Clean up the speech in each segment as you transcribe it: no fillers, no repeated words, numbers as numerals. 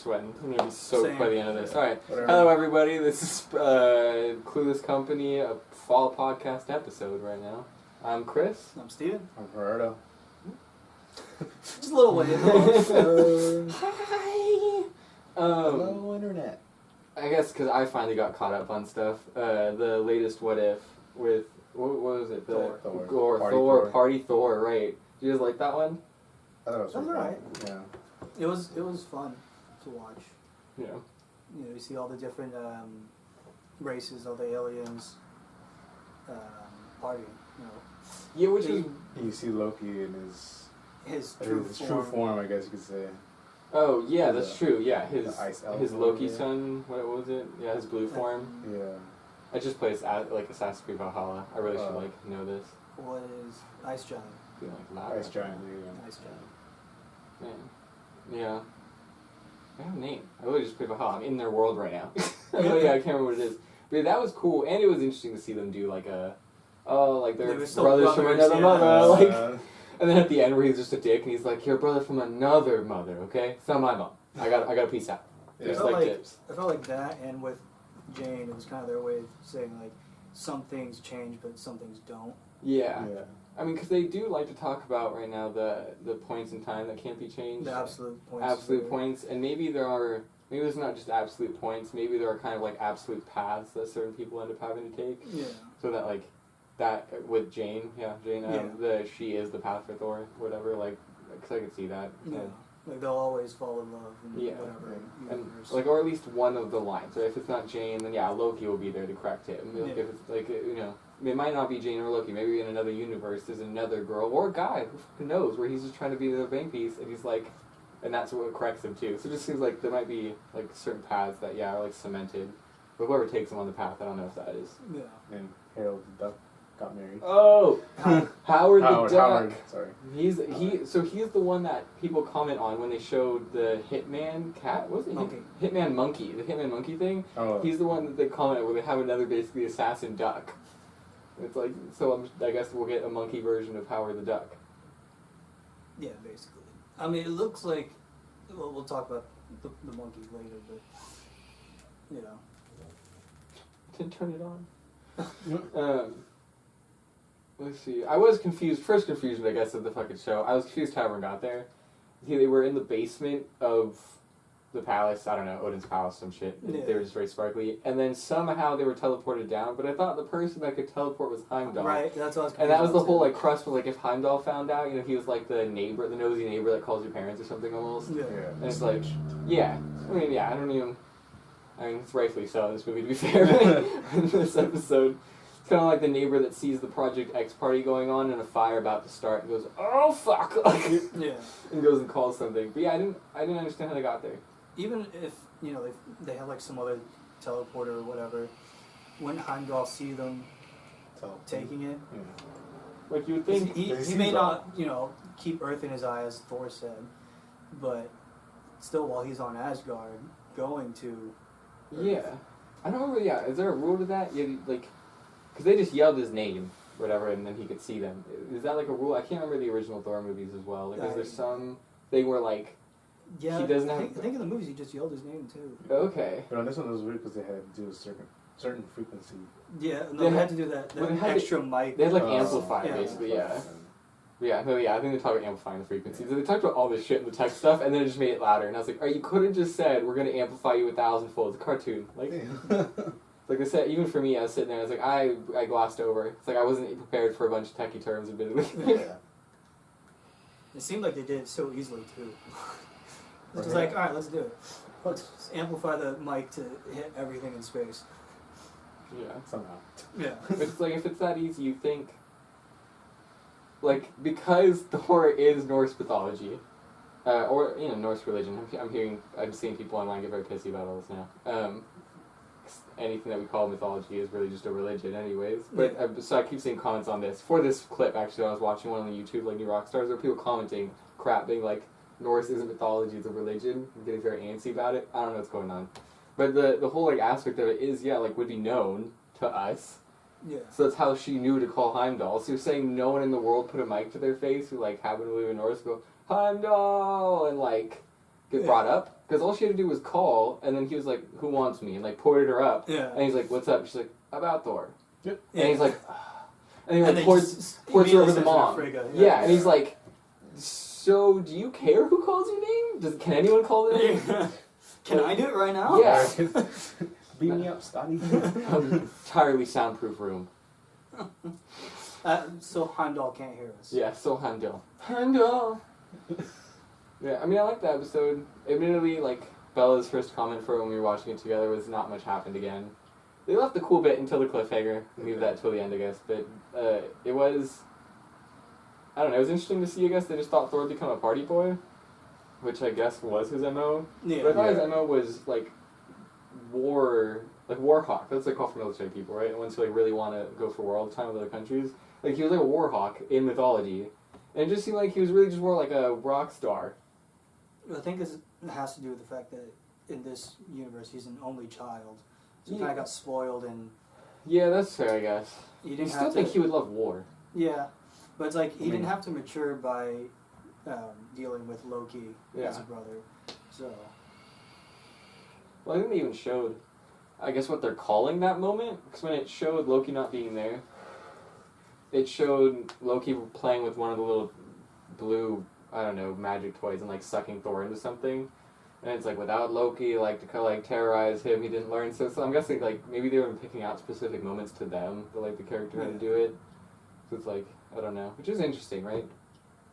sweating. I'm gonna be soaked by the end of this. All right. Whatever. Hello, everybody. This is Clueless Company, a fall podcast episode right now. I'm Chris. I'm Steven. I'm Gerardo. Just a little wave. Hi. Hello, Internet. I guess because I finally got caught up on stuff. The latest What If with what was it? Thor. Party Thor. Right. Did you guys like that one? I thought it was alright. Yeah. It was fun to watch. Yeah. You know, you see all the different races, all the aliens party. You know, Yeah, which is. You see Loki in his true form. form, I guess you could say. Oh yeah, that's true. Yeah, his ice Loki elf, son. What was it? Yeah, his blue form. Yeah. I just played like Assassin's Creed Valhalla. I really should know this. What is Ice Giant? Feeling like that. Ice giant. Yeah. Ice Giant. Man. Yeah. I have a name. I really just played Valhalla. I'm in their world right now. Oh yeah, I can't remember what it is. But yeah, that was cool, and it was interesting to see them do like a, like they're brothers from another mother, like. And then at the end where he's just a dick and he's like, "You're a brother from another mother, okay? It's not my mom. I got a piece out." Yeah. Just like tips. I felt like that, and with Jane, it was kind of their way of saying like some things change, but some things don't. Yeah. I mean, because they do like to talk about right now the points in time that can't be changed. The absolute points. Absolute points, and maybe there's not just absolute points. Maybe there are kind of like absolute paths that certain people end up having to take. Yeah. So that like. That with Jane, she is the path for Thor, whatever. Like, because I could see that. Yeah, like they'll always fall in love. And whatever. And like, or at least one of the lines. Right? If it's not Jane, then yeah, Loki will be there to correct him. Yeah. If it's like it might not be Jane or Loki. Maybe in another universe, there's another girl or a guy who knows where he's just trying to be the bank piece, and he's like, and that's what corrects him too. So it just seems like there might be like certain paths that are like cemented, but whoever takes him on the path, I don't know if that is. Yeah. And Harold the Duck got married. Oh, Howard the Duck. Howard, sorry. He's the one that people comment on when they showed the Hitman cat. What was it? Monkey. Hitman Monkey. The Hitman Monkey thing. Oh. He's the one that they comment where they have another basically assassin duck. It's like I guess we'll get a monkey version of Howard the Duck. Yeah, basically. I mean, it looks like. Well, we'll talk about the monkey later, but you know. Didn't turn it on. Let's see. I was confused. First confusion, I guess, of the fucking show. I was confused how everyone got there. They were in the basement of the palace. I don't know, Odin's palace, some shit. Yeah. They were just very sparkly. And then somehow they were teleported down. But I thought the person that could teleport was Heimdall. Right. That's what I was. And that was the whole like crust. Was like if Heimdall found out, he was like the neighbor, the nosy neighbor that calls your parents or something almost. Yeah. And it's like, yeah. I mean, I don't even. I mean, it's rightfully so in this movie, to be fair. In this episode. It's kind of like the neighbor that sees the Project X party going on and a fire about to start and goes, "Oh fuck!" Yeah. And goes and calls something. But yeah, I didn't understand how they got there. Even if they have like some other teleporter or whatever, wouldn't Heimdall see them taking it? Yeah. Like you would think He may not keep Earth in his eye as Thor said, but still while he's on Asgard going to Earth. Yeah, I don't remember. Yeah, is there a rule to that? Yeah, like. Because they just yelled his name, whatever, and then he could see them. Is that like a rule? I can't remember the original Thor movies as well. Like, is there some thing where like he doesn't have? I think in the movies he just yelled his name too. Okay. But on this one it was weird because they had to do a certain frequency. Yeah, no, they had to do that extra mic. They had like amplify yeah. basically, yeah. I think they talked about amplifying the frequencies. They talked about all this shit in the tech stuff, and then it just made it louder. And I was like, you could have just said we're gonna amplify you 1,000-fold. It's a cartoon, like. Like I said, even for me, I was sitting there, I was like, I glossed over. It's like I wasn't prepared for a bunch of techie terms, admittedly. Yeah. It seemed like they did it so easily, too. It's just like, alright, let's do it. Let's amplify the mic to hit everything in space. Yeah. Somehow. Yeah. It's like, if it's that easy, you think, like, because Thor is Norse mythology, or, Norse religion. I'm seeing people online get very pissy about all this now. Anything that we call mythology is really just a religion anyways. But so I keep seeing comments on this. For this clip, actually, I was watching one on the YouTube, like New Rock Stars, where people commenting crap, being like, Norse isn't mythology, it's a religion. I'm getting very antsy about it. I don't know what's going on. But the whole like aspect of it is, would be known to us. Yeah. So that's how she knew to call Heimdall. So you're saying no one in the world put a mic to their face who like happened to live in Norse go, Heimdall! And like get brought up, because all she had to do was call, and then he was like, "Who wants me?" and like ported her up, and he's like, "What's up?" She's like, "About Thor," and he's like, and he like ports her over the mom, and he's like, "So do you care who calls your name? Can anyone call their name?" Can I do it right now? Yeah. Beat me up, Scotty. Entirely soundproof room. So Heimdall can't hear us. Yeah, so Heimdall. Heimdall! Yeah, I mean, I like the episode. Admittedly, like, Bella's first comment for when we were watching it together was not much happened again. They left the cool bit until the cliffhanger. Leave that till the end, I guess. But it was... I don't know, it was interesting to see, I guess. They just thought Thor would become a party boy, which I guess was his MO. Yeah. But I thought his MO was, like, war hawk. That's like called for military people, right? And once you like really want to go for war all the time with other countries, like he was like a war hawk in mythology, and it just seemed like he was really just more like a rock star. I think it has to do with the fact that in this universe he's an only child, so he kind of got spoiled and. Yeah, that's fair, I guess. You didn't still think he would love war. Yeah, but it's like he didn't have to mature by dealing with Loki as a brother, so. Well, I think they even showed, I guess, what they're calling that moment. Because when it showed Loki not being there, it showed Loki playing with one of the little blue, I don't know, magic toys and, like, sucking Thor into something. And it's like, without Loki, like, to kind of, like, terrorize him, he didn't learn. So I'm guessing, like, maybe they were picking out specific moments to them that, like, the character had to do it. So it's like, I don't know. Which is interesting, right?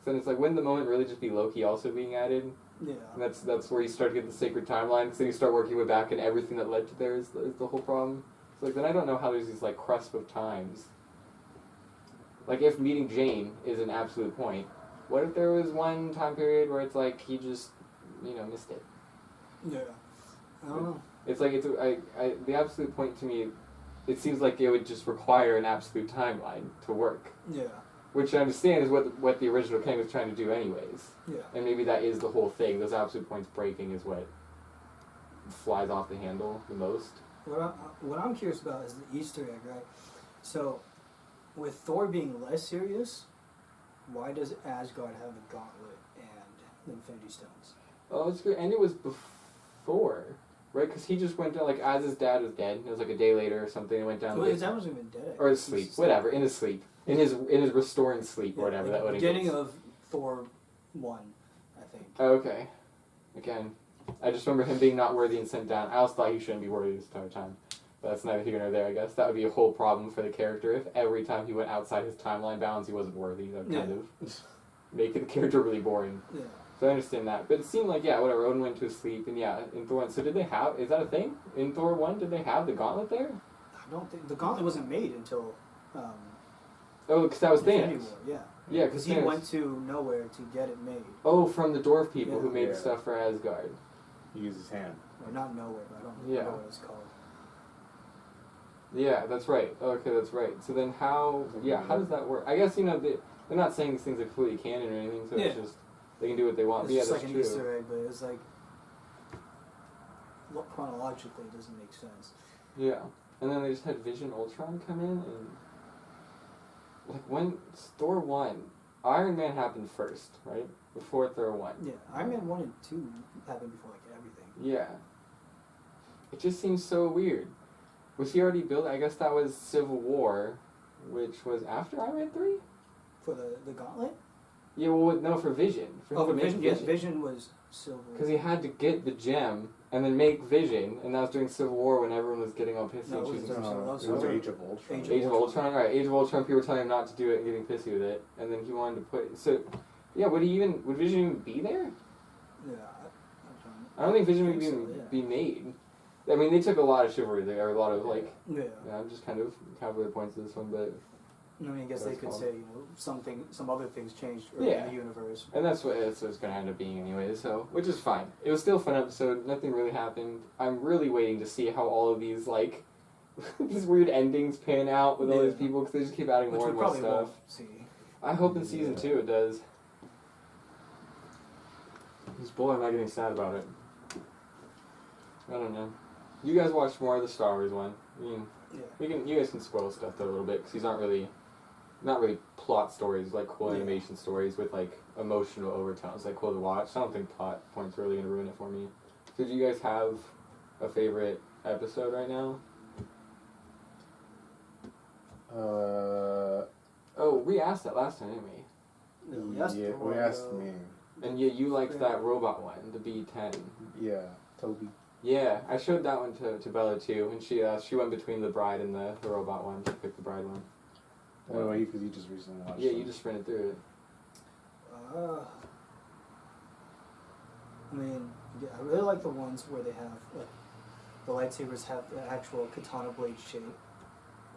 So then it's like, wouldn't the moment really just be Loki also being added? Yeah. And that's where you start to get the sacred timeline, because then you start working way back, and everything that led to there is the whole problem. So like, then I don't know how there's these like cusp of times. Like if meeting Jane is an absolute point, what if there was one time period where it's like he just, missed it? Yeah. I don't know. It's like the absolute point to me, it seems like it would just require an absolute timeline to work. Yeah. Which I understand is what the original King was trying to do anyways. Yeah. And maybe that is the whole thing. Those absolute points breaking is what flies off the handle the most. What I'm curious about is the Easter egg, right? So, with Thor being less serious, why does Asgard have a gauntlet and the Infinity Stones? Oh, it's good. And it was before, right? Because he just went down, like, as his dad was dead. It was like a day later or something. He went down. Well, his dad wasn't even dead. Or his sleep. Whatever. In his sleep. In his restoring sleep or whatever. Like the beginning of Thor 1, I think. Okay. Again, I just remember him being not worthy and sent down. I also thought he shouldn't be worthy this entire time. But that's neither here nor there, I guess. That would be a whole problem for the character if every time he went outside his timeline bounds he wasn't worthy. That would kind of make the character really boring. Yeah. So I understand that. But it seemed like, whatever, Odin went to sleep, and in Thor 1. So did they have, is that a thing? In Thor 1, did they have the gauntlet there? I don't think, the gauntlet wasn't made until... oh, because that was Thanos. Yeah. Yeah, because he went to nowhere to get it made. Oh, from the dwarf people who made the stuff for Asgard. He used his hand. Or not nowhere, but I don't know what it's called. Yeah, that's right. Okay, that's right. So then how does that work? I guess, they're not saying these things are completely canon or anything, so it's just, they can do what they want. It's just that's like an true. Easter egg, but it's like, chronologically it doesn't make sense. Yeah. And then they just had Vision Ultron come in, and like when Thor 1, Iron Man happened first, right? Before Thor 1. Yeah, Iron Man 1 and 2 happened before like everything. Yeah. It just seems so weird. Was he already built? I guess that was Civil War, which was after Iron Man 3? For the gauntlet? Yeah, well, no, for Vision. For Vision. Yes, Vision was Civil War. Because he had to get the gem and then make Vision, and that was during Civil War when everyone was getting all pissy. No, and It was Age of Ultron. Age of Ultron, right. Age of Ultron, people were telling him not to do it and getting pissy with it, and then he wanted to put... So, yeah, would Vision even be there? Yeah, I don't think Vision would even be made. I mean, they took a lot of chivalry there, a lot of, like... Yeah. I'm just kind of cowboy points to this one, but... I mean, I guess they could say, some other things changed in the universe. And that's what it's going to end up being anyway, so... Which is fine. It was still a fun episode, nothing really happened. I'm really waiting to see how all of these, like... these weird endings pan out with all these people, because they just keep adding more and more stuff. Won't see. I hope in season 2 it does. Boy, am I getting sad about it. I don't know. You guys watched more of the Star Wars one. I mean, you guys can spoil stuff though a little bit, because these aren't really not really plot stories, like cool Yeah. animation stories with like emotional overtones, like cool to watch. I don't think plot points are really gonna ruin it for me. So do you guys have a favorite episode right now? Oh, we asked that last time, didn't we? Yeah, we asked me. And yeah, you liked that robot one, the B10. Yeah, Toby. Yeah, I showed that one to Bella too, and she went between the bride and the robot one. She picked the bride one. What about you? Because you just recently watched Yeah, it. you just sprinted through it. I mean, yeah, I really like the ones where they have, like, the lightsabers have the actual katana blade shape.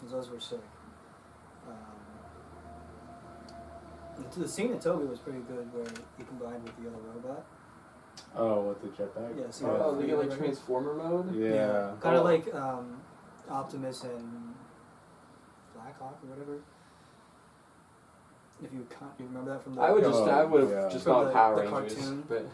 'Cause those were sick. The scene in Toby was pretty good where he combined with the other robot. Oh, with the jetpack? Yes. Yeah. Oh, they get like Transformer mode? Yeah. Kind of Oh. like Optimus and Blackhawk or whatever. If you remember that from the... I would just, Oh, I would have yeah. just From gone the Power Rangers, cartoon. but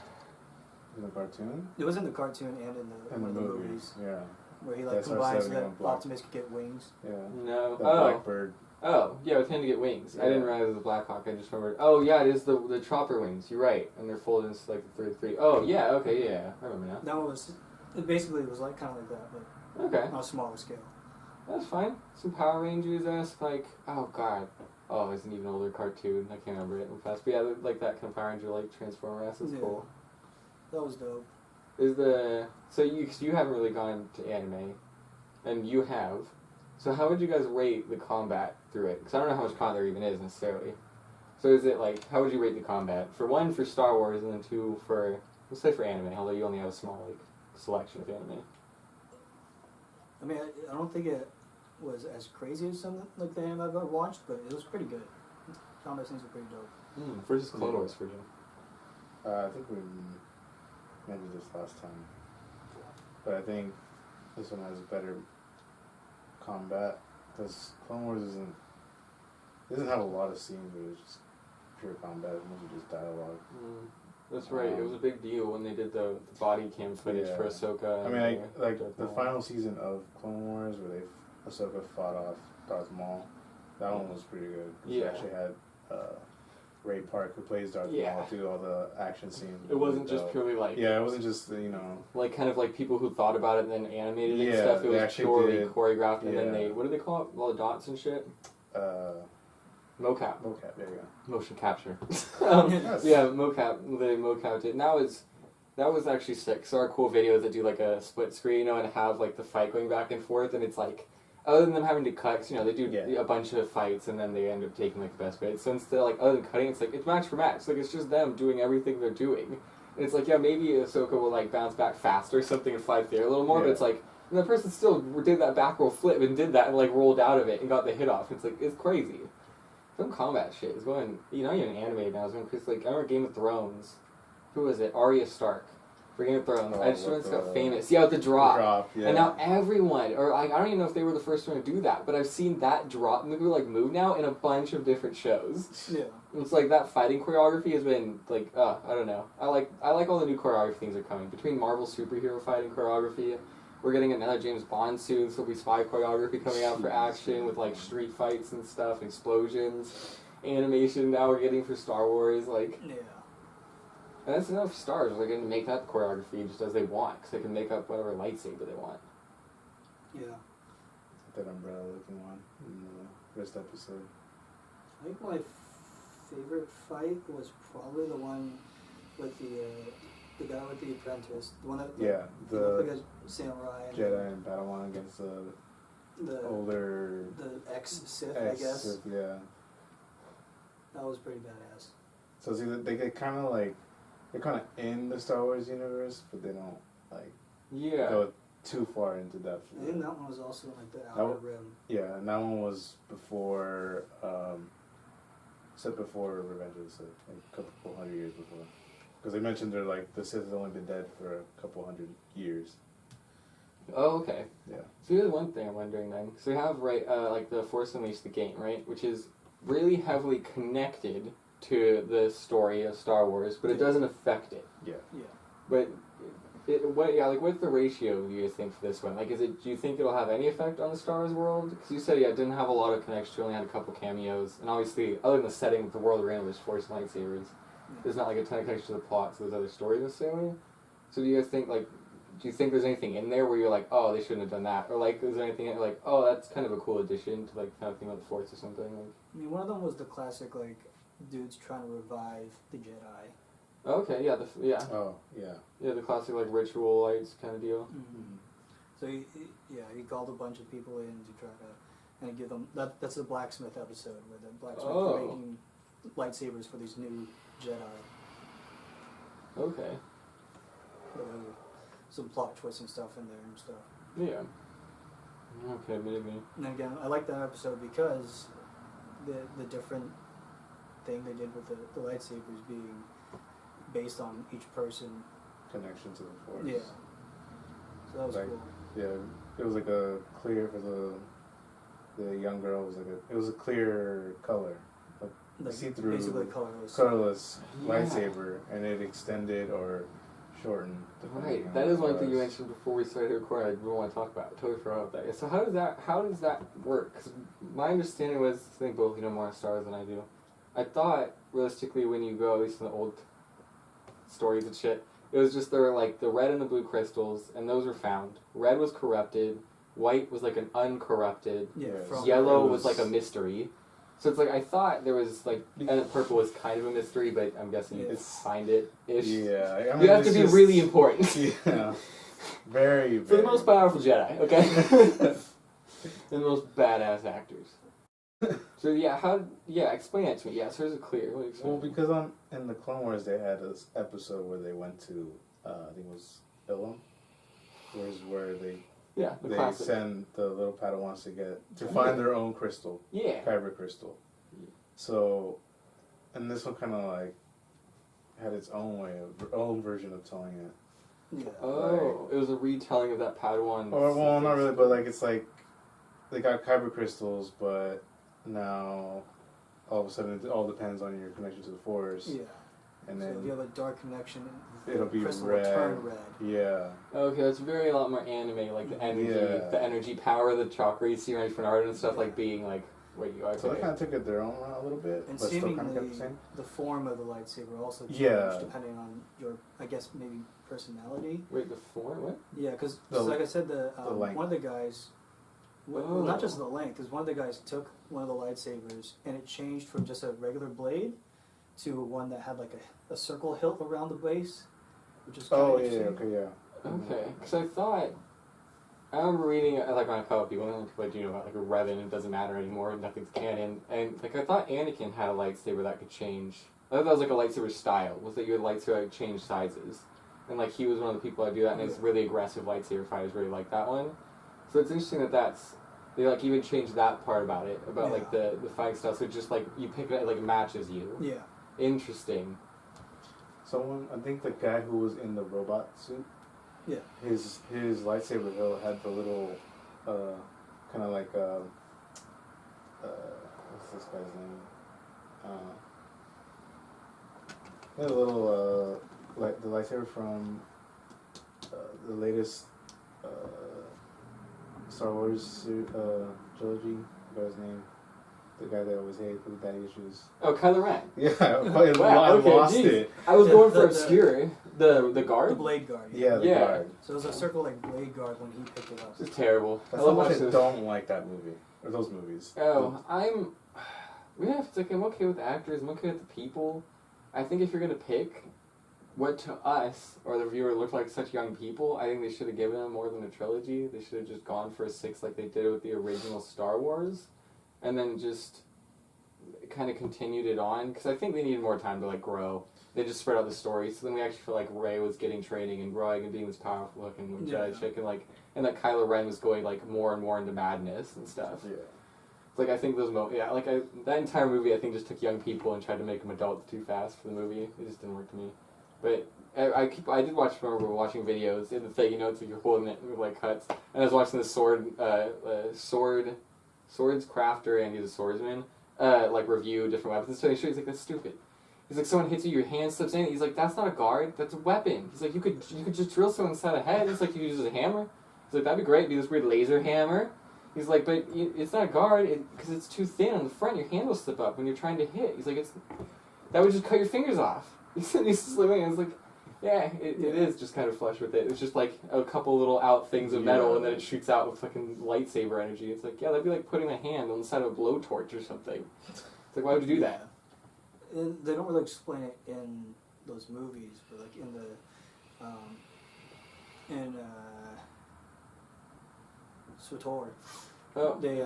In the cartoon? It was in the cartoon and in In one the of the movies. Yeah. where he like That's combines so our that Black- Optimus could get wings. Yeah. no. The Oh, Blackbird. oh, yeah, with him to get wings. I didn't Yeah. realize it was a Blackhawk. I just remembered. Oh, yeah, it is the chopper wings. You're right, and they're folded into like the 3-3. Oh, yeah, okay, yeah, I remember now. That one was... It basically was like kind of like that, but Okay, on a smaller scale. that's fine. Some Power Rangers-esque, like, oh god. Oh, it's an even older cartoon. I can't remember it real fast. But yeah, like that kind of Power Ranger, like Transformer-esque is Yeah. cool. That was dope. Is the... So you haven't really gone to anime, and you have. So how would you guys rate the combat through it? Because I don't know how much combat there even is necessarily. So is it like, how would you rate the combat? For one, for Star Wars, and then two, for, let's say for anime, although you only have a small, like, selection of anime. I mean, I don't think it was as crazy as some like the anime I've ever watched, but it was pretty good. Combat scenes were pretty dope. Versus Clone Wars for you. I think we mentioned this last time. But I think this one has better combat. Because Clone Wars doesn't have a lot of scenes where it's just pure combat. It's mostly just dialogue. That's right. It was a big deal when they did the body cam footage for Ahsoka. I and mean, like Darth the Maul. final season of Clone Wars where Ahsoka fought off Darth Maul. That one was pretty good. 'Cause Yeah. They actually had Ray Park who plays Darth Yeah. Maul do all the action scenes. It wasn't just purely like... Yeah, it wasn't just Like kind of like people who thought about it and then animated it and Yeah, stuff. It they was actually purely did. choreographed and then Yeah. they... What do they call it? All the dots and shit? Mocap. mocap. There you go. Motion capture. Yes. Yeah, mocap. They mocapped it. And that was actually sick. So our cool videos that do like a split screen, and have like the fight going back and forth, and it's like, other than them having to cut, 'cause, they do a bunch of fights and then they end up taking like the best bits. So instead, like, other than cutting, it's like, it's match for match. Like, it's just them doing everything they're doing. And it's like, yeah, maybe Ahsoka will like bounce back faster or something and fly through a little more, but it's like, and the person still did that back roll flip and did that and like rolled out of it and got the hit off. It's like, it's crazy. Some combat shit is going, not even animated now, it's going crazy. Like, I remember Game of Thrones. Who was it? Arya Stark. For Game of Thrones. I just remember got famous. Yeah, with the drop. Yeah. And now everyone, or like, I don't even know if they were the first one to do that, but I've seen that drop move now in a bunch of different shows. Yeah. It's like that fighting choreography has been like, I don't know. I like all the new choreography things that are coming. Between Marvel superhero fighting choreography, we're getting another James Bond soon, so there'll be spy choreography coming out for action with like street fights and stuff, explosions, animation now we're getting for Star Wars, like. Yeah. And that's enough stars. They're going to make that choreography just as they want, because they can make up whatever lightsaber they want. Yeah. That umbrella looking one in the first episode. I think my favorite fight was probably the one with the guy with the apprentice. The one that looked like a samurai. Jedi and Padawan against the older... The ex-Sith, I guess. Sith, yeah. That was pretty badass. So see, they get kind of like... They're kind of in the Star Wars universe, but they don't, like, go too far into depth. I think that one was also in, like, the Outer Rim. Yeah, and that one was before, set before Revenge of the Sith, like a couple hundred years before. Because they mentioned they're like, the Sith has only been dead for a couple hundred years. Oh, okay. Yeah. So here's one thing I'm wondering then. So we have, like, the Force Unleashed, the game, right? Which is really heavily connected to the story of Star Wars, but it doesn't affect it. Yeah. Yeah. But what's the ratio do you think for this one? Like, do you think it'll have any effect on the Star Wars world? Because you said, it didn't have a lot of connection, only had a couple cameos, and obviously, other than the setting of the world we're in, was Force lightsabers, there's not, like, a ton of connection to the plot to those other stories necessarily. So do you guys think, like, do you think there's anything in there where you're like, oh, they shouldn't have done that? Or, like, is there anything like, oh, that's kind of a cool addition to, like, kind of think about the Force or something? Like, I mean, one of them was the classic, like, dudes trying to revive the Jedi. okay, yeah, Oh, yeah. Yeah, the classic, like, ritual lights kind of deal. Mm-hmm. So he called a bunch of people in to try to and give them that's the blacksmith episode where the blacksmith is making lightsabers for these new Jedi. Okay. Some plot twisting stuff in there and stuff. Yeah. Okay, maybe. And again, I like that episode because the different thing they did with the lightsabers being based on each person. Connection to the Force. Yeah. So that was like, cool. Yeah, it was like a clear for the young girl it was a clear color, like see through, basically colorless lightsaber, and it extended or shortened. Right, that is one thing you mentioned before we started recording. I really want to talk about. I totally forgot about that. So how does that work? Because my understanding was, I think both you know more Star Wars than I do. I thought realistically when you go, at least in the old stories and shit, it was just there were like the red and the blue crystals, and those were found. Red was corrupted. White was like an uncorrupted. Yeah. Yellow was like a mystery. So it's like I thought there was like, and purple was kind of a mystery, but I'm guessing you just find it ish. Yeah, I mean, you have to be really important. Yeah, very. For the most powerful Jedi, okay. And the most badass actors. So explain that to me. Yeah, so it's clear. Well, because in the Clone Wars they had this episode where they went to I think it was Ilum, where they send the little Padawans to find their own crystal. Yeah. Kyber crystal. So, and this one kind of like had its own version of telling it. Yeah. Oh, it was a retelling of that Padawan. Or well, not really, but like it's like they got Kyber crystals, but now all of a sudden it all depends on your connection to the Force. Yeah. And then so if you have a dark connection, it'll be crystal red. will turn red. Yeah. Okay, it's a lot more anime, like the energy power, the chakra you see right for Naruto and stuff, like being like where you are. So they kind of took it their own route a little bit, and but still kind of seemingly kept the same. the form of the lightsaber also changed depending on your, I guess, maybe personality. Wait, the form? What? Yeah, because like I said, one of the guys, well, not just the length, because one of the guys took one of the lightsabers and it changed from just a regular blade to one that had like a circle hilt around the base, which is kind of interesting. Okay, because I remember reading like on a couple of people, and people like, about like a Revan, it doesn't matter anymore, nothing's canon, and like I thought Anakin had a lightsaber that could change. I thought that was like a lightsaber style, was that you had lightsaber that change sizes, and like he was one of the people that do that, and it's really aggressive lightsaber fighters really like that one. So it's interesting that they like even changed that part about it, about like the fighting stuff. So just like you pick it, like it matches you. Yeah. Interesting. I think the guy who was in the robot suit. Yeah. His lightsaber hilt had the little, kind of like what's this guy's name? The little the lightsaber from the latest Star Wars trilogy. I forgot his name. The guy that always hated with daddy issues. Oh, Kylo Ren. Yeah, wow, okay, lost it. I was going for obscure. The guard? The blade guard. Yeah, the guard. So it was a circle like blade guard when he picked it up. It's terrible. That's how much I don't like that movie. Or those movies. Oh, I'm okay with the actors, I'm okay with the people. I think if you're going to pick what to us, or the viewer, looked like such young people, I think they should have given them more than a trilogy. They should have just gone for a 6 like they did with the original Star Wars. And then just kind of continued it on, because I think they needed more time to like grow. They just spread out the story, so then we actually feel like Rey was getting training and growing and being this powerful looking Jedi chick, and that Kylo Ren was going like more and more into madness and stuff. Yeah. It's like I think that entire movie I think just took young people and tried to make them adults too fast for the movie. It just didn't work to me. But I did remember watching videos in the thing, it's like you're holding it with like cuts, and I was watching the swords crafter and he's a swordsman, like review different weapons. So he shows like that's stupid. He's like, someone hits you, your hand slips in. He's like, that's not a guard, that's a weapon. He's like, you could just drill someone inside the head. He's like, you could use a hammer. He's like, that'd be great, be this weird laser hammer. He's like, but it's not a guard, because it's too thin on the front, your hand will slip up when you're trying to hit. He's like, that would just cut your fingers off. He's slipping, and it's like, yeah, it is just kind of flush with it. It's just like a couple little out things of metal, and then it shoots out with fucking lightsaber energy. It's like, yeah, that'd be like putting a hand on the side of a blowtorch or something. It's like, why would you do that? And they don't really explain it in those movies, but like in the SWTOR, they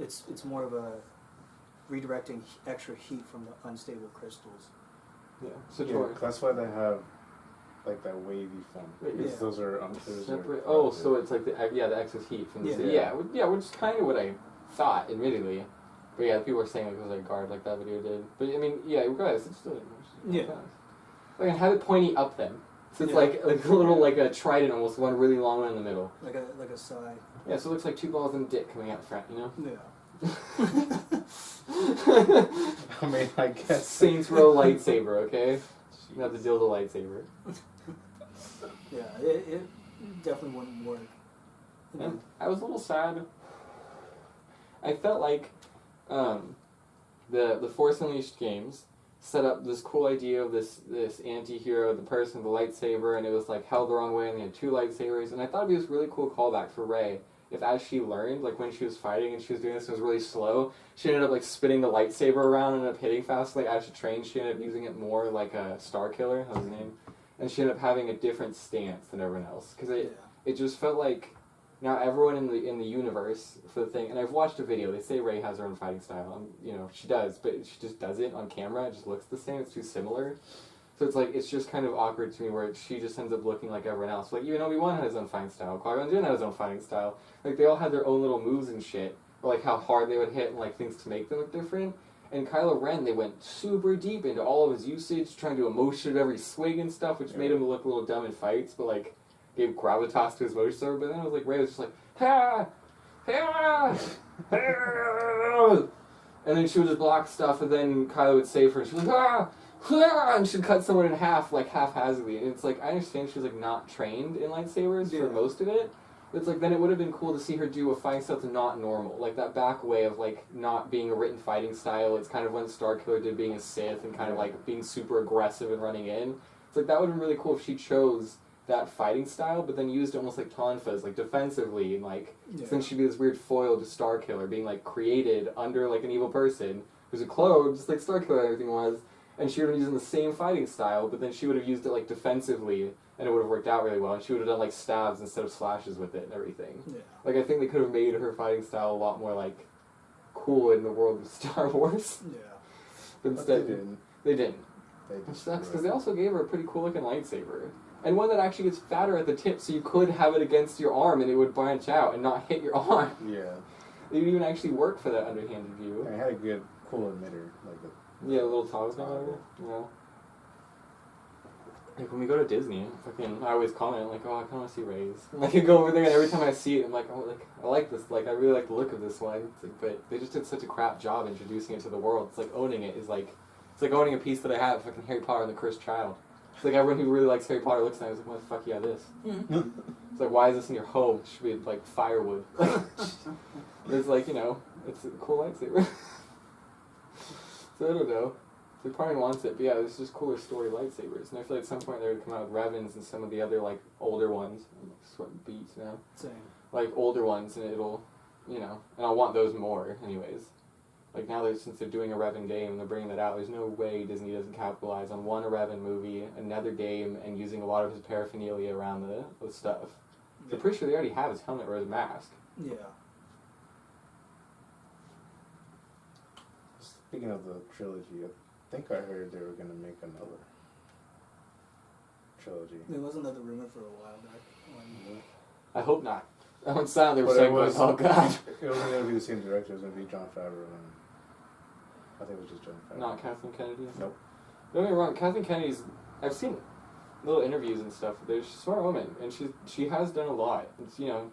it's more of a redirecting extra heat from the unstable crystals. Yeah, SWTOR. That's why they have like that wavy form. Because those are separate. Oh, so it's like the excess heat from the which is kind of what I thought, admittedly. But yeah, people were saying like it was like a guard like that video did. But I mean, yeah, regardless, it's still like and have it pointy up then. So it's like a little like a trident almost, one really long one in the middle. Like a side. Yeah, so it looks like two balls and a dick coming out front, you know? Yeah. I mean, I guess. Saints Row lightsaber, okay? You have to deal with the lightsaber. Yeah, it definitely wouldn't work. And I was a little sad. I felt like the Force Unleashed games set up this cool idea of this anti-hero, the person with the lightsaber, and it was like held the wrong way, and they had two lightsabers, and I thought it'd be this really cool callback for Rey. If as she learned, like when she was fighting and she was doing this, it was really slow, she ended up like spinning the lightsaber around and ended up hitting fast. Like as she trained, she ended up using it more like a Star Killer, that was his name, and she ended up having a different stance than everyone else because it just felt like now everyone in the universe for the thing. And I've watched a video. They say Rey has her own fighting style. You know, she does, but she just does it on camera. It just looks the same. It's too similar. So it's like, it's just kind of awkward to me where she just ends up looking like everyone else. Like, even Obi-Wan had his own fighting style. Qui-Gon Jinn had his own fighting style. Like, they all had their own little moves and shit. Or, like, how hard they would hit and, like, things to make them look different. And Kylo Ren, they went super deep into all of his usage, trying to emotion every swing and stuff, which made him look a little dumb in fights, but, like, gave gravitas to his motion. But then it was like, Rey was just like, ha! Ha! Ha! And then she would just block stuff, and then Kylo would save her, and she was like, ah! And she'd cut someone in half, like, haphazardly. And it's like, I understand she's, like, not trained in lightsabers for most of it. But it's like, then it would have been cool to see her do a fighting style that's not normal. Like, that back way of, like, not being a written fighting style. It's kind of when Star Killer did being a Sith and kind of, like, being super aggressive and running in. It's like, that would have been really cool if she chose that fighting style, but then used it almost like Tonfa's, like, defensively. And, like, so then she'd be this weird foil to Star Killer, being, like, created under, like, an evil person who's a clone, just like Star Killer and everything was. And she would have used the same fighting style, but then she would have used it, like, defensively, and it would have worked out really well. And she would have done, like, stabs instead of slashes with it and everything. Yeah. Like, I think they could have made her fighting style a lot more, like, cool in the world of Star Wars. Yeah. But instead, they didn't. Which sucks, because they also gave her a pretty cool-looking lightsaber. And one that actually gets fatter at the tip, so you could have it against your arm, and it would branch out and not hit your arm. Yeah. It would even actually work for that underhanded view. And it had a good, cool emitter, like a little talisman or whatever. Yeah. Like when we go to Disney, I always comment like, oh, I kind of want to see Rey's. Like I go over there and every time I see it, I'm like, oh, like I like this. Like I really like the look of this one. It's like, but they just did such a crap job introducing it to the world. It's like owning it is like, it's like owning a piece that I have. Fucking Harry Potter and the Cursed Child. It's like everyone who really likes Harry Potter looks at it and is like, what the fuck, yeah, this. It's like, why is this in your home? It should be like firewood. It's like, you know, it's a cool lightsaber. So I don't know. The part wants it, but yeah, there's just cooler story lightsabers. And I feel like at some point they would come out with Revans and some of the other, like, older ones. I'm like sweating beats now. Same. Like, older ones, and it'll, you know, and I'll want those more, anyways. Like, now, since they're doing a Revan game, they're bringing that out, there's no way Disney doesn't capitalize on one Revan movie, another game, and using a lot of his paraphernalia around the stuff. Yeah. I'm pretty sure they already have his helmet or his mask. Yeah. Speaking of the trilogy, I think I heard they were going to make another trilogy. There was another rumor for a while back. I hope not. I went silent. They were saying, oh god. It wasn't going to be the same director. It was going to be Jon Favreau. And I think it was just Jon Favreau. Not Kathleen Kennedy? Nope. Don't get me wrong. Kathleen Kennedy's... I've seen little interviews and stuff. She's a smart woman. And she has done a lot. It's, you know...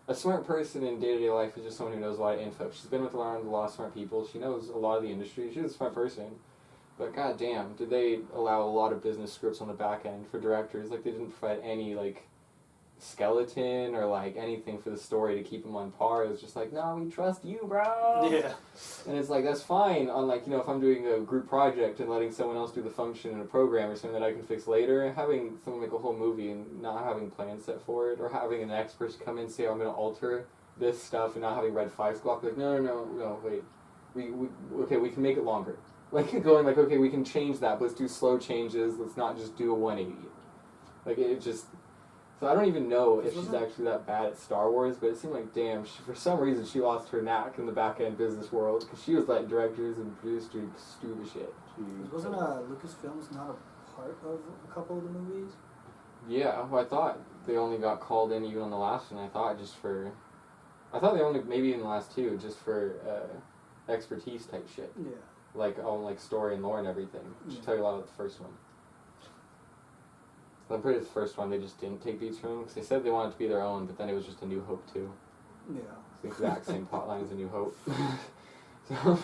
A smart person in day-to-day life is just someone who knows a lot of info. She's been with a lot of smart people. She knows a lot of the industry. She's a smart person. But goddamn, did they allow a lot of business scripts on the back end for directors? Like, they didn't provide any, like, skeleton or, like, anything for the story to keep them on par. It was just like, no, we trust you, bro! Yeah. And it's like, that's fine on, like, you know, if I'm doing a group project and letting someone else do the function in a program or something that I can fix later, having someone make a whole movie and not having plans set for it, or having an expert come in and say, oh, I'm going to alter this stuff, and not having red flags go off, like, no, wait. We can make it longer. Like, going like, okay, we can change that, but let's do slow changes, let's not just do a 180. Like, it just... So I don't even know if she's actually that bad at Star Wars, but it seemed like, damn, for some reason she lost her knack in the back-end business world, because she was letting directors and producers do stupid shit. Wasn't Lucasfilms not a part of a couple of the movies? Yeah, well, I thought they only got called in even on the last one. I thought they only, maybe in the last two, just for expertise type shit. Yeah. Like story and lore and everything. Should tell you a lot about the first one. I'm pretty sure the first one they just didn't take beats from, because they said they wanted it to be their own, but then it was just A New Hope too. Yeah. It's the exact same plotline as A New Hope. So. Yeah, I mean,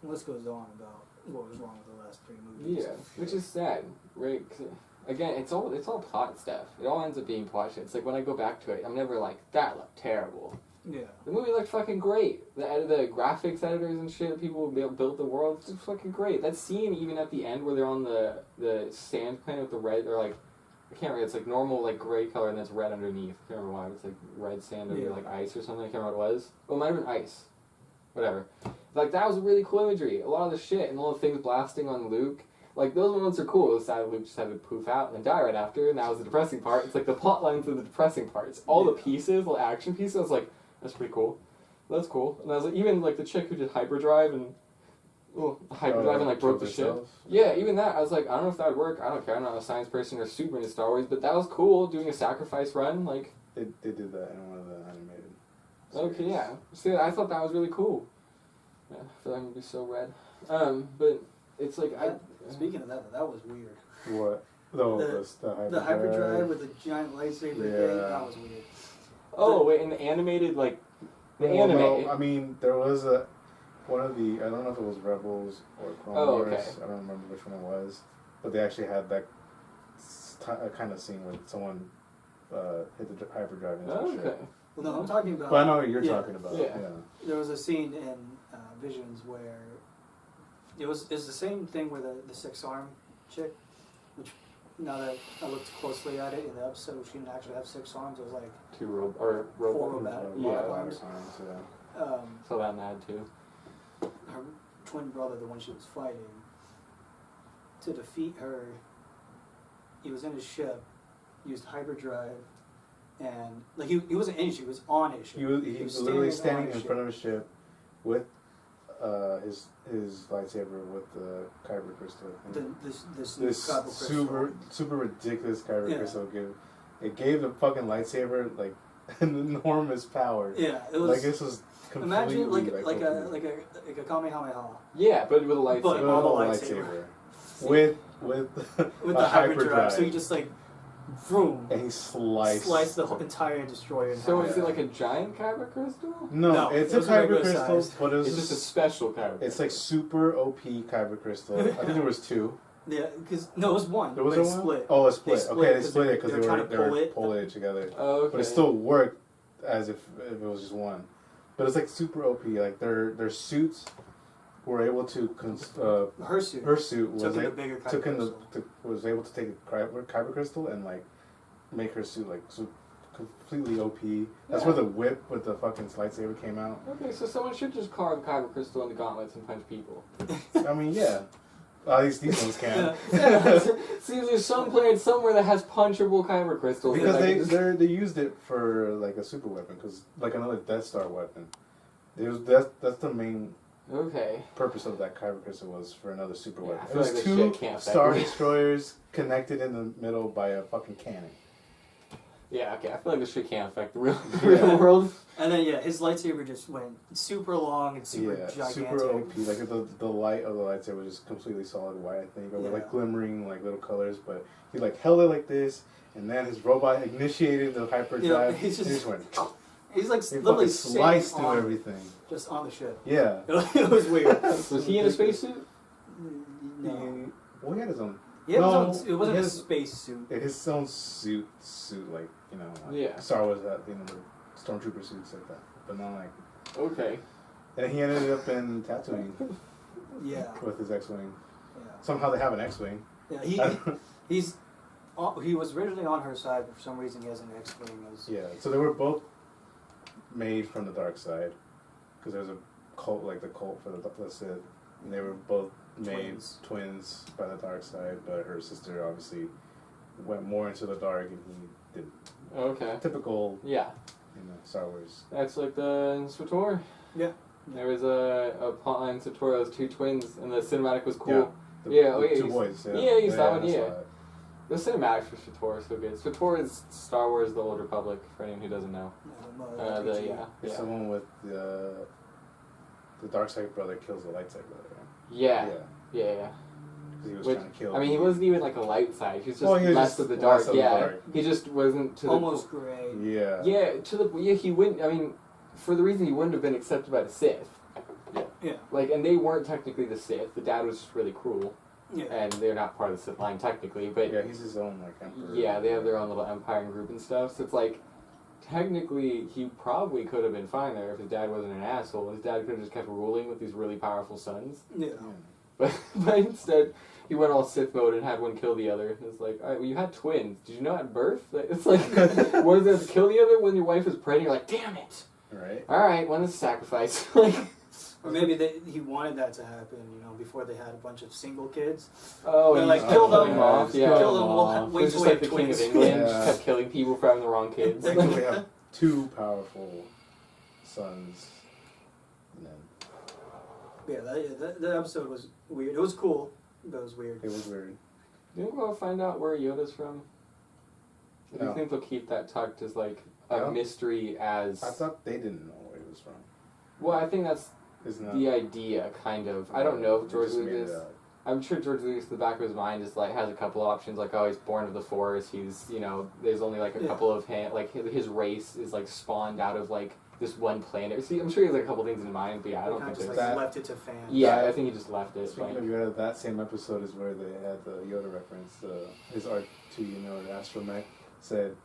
the list goes on about what was wrong with the last three movies. Yeah, which is sad, right? 'Cause, again, it's all plot stuff. It all ends up being plot shit. It's like when I go back to it, I'm never like, that looked terrible. Yeah. The movie looked fucking great. The graphics editors and shit, people who built the world, it's just fucking great. That scene, even at the end where they're on the sand planet with the red, they're like, I can't remember, it's like normal like gray color and it's red underneath. I can't remember why. It's like red sand under like ice or something. I can't remember what it was. Oh, it might have been ice. Whatever. Like, that was really cool imagery. A lot of the shit and all the things blasting on Luke. Like, those moments are cool. It's sad Luke just had to poof out and then die right after, and that was the depressing part. It's like the plot lines of the depressing parts. All the pieces, the action pieces, I was like, that's pretty cool. That's cool. And I was like, even like the chick who did hyperdrive and and like broke the ship. Yeah, even that. I was like, I don't know if that would work. I don't care. I'm not a science person or super into Star Wars, but that was cool. Doing a sacrifice run, like. They did that in one of the animated series. Okay, yeah. See, I thought that was really cool. Yeah, I feel like I'm gonna be so red. But it's like Speaking of that was weird. What? The hyperdrive with the giant lightsaber thing. That was weird. Oh, wait, in the animated, like, anime. No, I mean, there was one of the, I don't know if it was Rebels or Clone Wars, okay. I don't remember which one it was, but they actually had that kind of scene where someone hit the hyperdrive into the ship. Well, no, I'm talking about... But I know what you're talking about. Yeah. There was a scene in Visions where it's the same thing where the six-arm chick, which... Now that I looked closely at it in the episode, she didn't actually have 6 arms. It was like 4 robotic arms. So that mad too. Her twin brother, the one she was fighting, to defeat her, he was in his ship, used hyperdrive, and like he wasn't in his ship, he was on his ship. He was literally standing in front of his ship with his lightsaber with the kyber crystal. This super ridiculous kyber crystal gave the fucking lightsaber like an enormous power. Yeah, it was like this was completely imagine like a Kamehameha. Yeah, but with a lightsaber. But with a lightsaber. with the hyperdrive. So he just like vroom. And he sliced the whole entire destroyer in half. So is it like a giant kyber crystal? No, it's a kyber crystal, but it's just a special kyber crystal. It's like super OP kyber crystal. I think there was 2. Yeah, because it was 1. There was a one? split. Oh, a split. Okay, they split it because they were pulling it together. Oh, okay. But it still worked as if it was just 1. But it's like super OP. Like their suits were able to her suit was was able to take a kyber crystal and like make her suit like completely OP. That's where the whip with the fucking lightsaber came out. Okay, so someone should just carve kyber crystal into gauntlets and punch people. I mean, yeah. At least these ones can. See, there's some planet somewhere that has punchable kyber crystals. Because they used it for like a super weapon, because like another Death Star weapon. That's the main purpose of that kyber crystal, was for another super weapon. It was like 2 Star Destroyers connected in the middle by a fucking cannon. Yeah, okay. I feel like this shit can't affect the real world. And then his lightsaber just went super long and super gigantic. Super OP. Like the light of the lightsaber was just completely solid white, I think, or with like glimmering like little colors. But he like held it like this, and then his robot initiated the hyperdrive. He just went. He's like literally sliced through everything. just on the ship. Yeah. It was weird. Was he in a spacesuit? No. Well, he had his own. Yeah, No, it wasn't a his- space suit. His own suit, like, like Yeah. Star Wars had, the stormtrooper suits like that. But not like. Okay. And he ended up in Tatooine Yeah. with his X-wing. Yeah. Somehow they have an X-wing. Yeah. He was originally on her side, but for some reason he has an X-wing. Yeah. So they were both made from the dark side, because there's a cult, like the cult for the Sith, and they were both made twins by the dark side, but her sister obviously went more into the dark, and he didn't. Okay. Typical. Yeah. Star Wars. That's like the Sator. Yeah. There was a plot line Sator, those two twins, and the cinematic was cool. Yeah. The two boys. Yeah. Yeah, you saw one. I saw Yeah. it. The cinematics for Sator are so good. Sator is Star Wars: The Old Republic. For anyone who doesn't know. It's the one with the dark side brother kills the light side brother. Right? Yeah. Yeah. Yeah. He was Which, trying to kill. I mean, he wasn't even like a light side. He was just he was less just of the less dark. of the Yeah. dark. He just wasn't to almost gray. Yeah. Yeah. He wouldn't. I mean, for the reason he wouldn't have been accepted by the Sith. Yeah. Like, and they weren't technically the Sith. The dad was just really cruel. Yeah. And they're not part of the Sith line technically, but Yeah, he's his own like emperor. yeah, they have their own little empire and group and stuff. So it's like, technically, he probably could have been fine there if his dad wasn't an asshole. His dad could have just kept ruling with these really powerful sons. Yeah. But instead, he went all Sith mode and had one kill the other. It's like, all right, well, you had twins. Did you know at birth? It's like, one of them kill the other when your wife is pregnant. You're like, damn it! Right. All right, one is a sacrifice. Like, Or maybe he wanted that to happen, before they had a bunch of single kids. oh, They're and like, he kill kept them off. Yeah, kill them, we'll wait It's till just we like have the King of twins. England, Yeah. just kept killing people for having the wrong kids. They have two powerful sons. And then Yeah, that episode was weird. It was cool, but it was weird. it was weird. Do you want to find out where Yoda's from? Or do you No. think they'll keep that tucked as like a No. mystery as... I thought they didn't know where he was from. Well, I think that's Isn't that the idea, kind of. I don't know if they George just made it Lucas... up. I'm sure George Lucas, in the back of his mind, is like has a couple options. Like, oh, he's born of the Force. He's, there's only like a couple of his race is like spawned out of like this one planet. See, I'm sure he has like a couple things in mind, but yeah, I don't think just there's. that. left it to fans. Yeah, I think he just left it. Speaking Like, of Yoda, that same episode is where they had the Yoda reference. His R2, the astromech, said,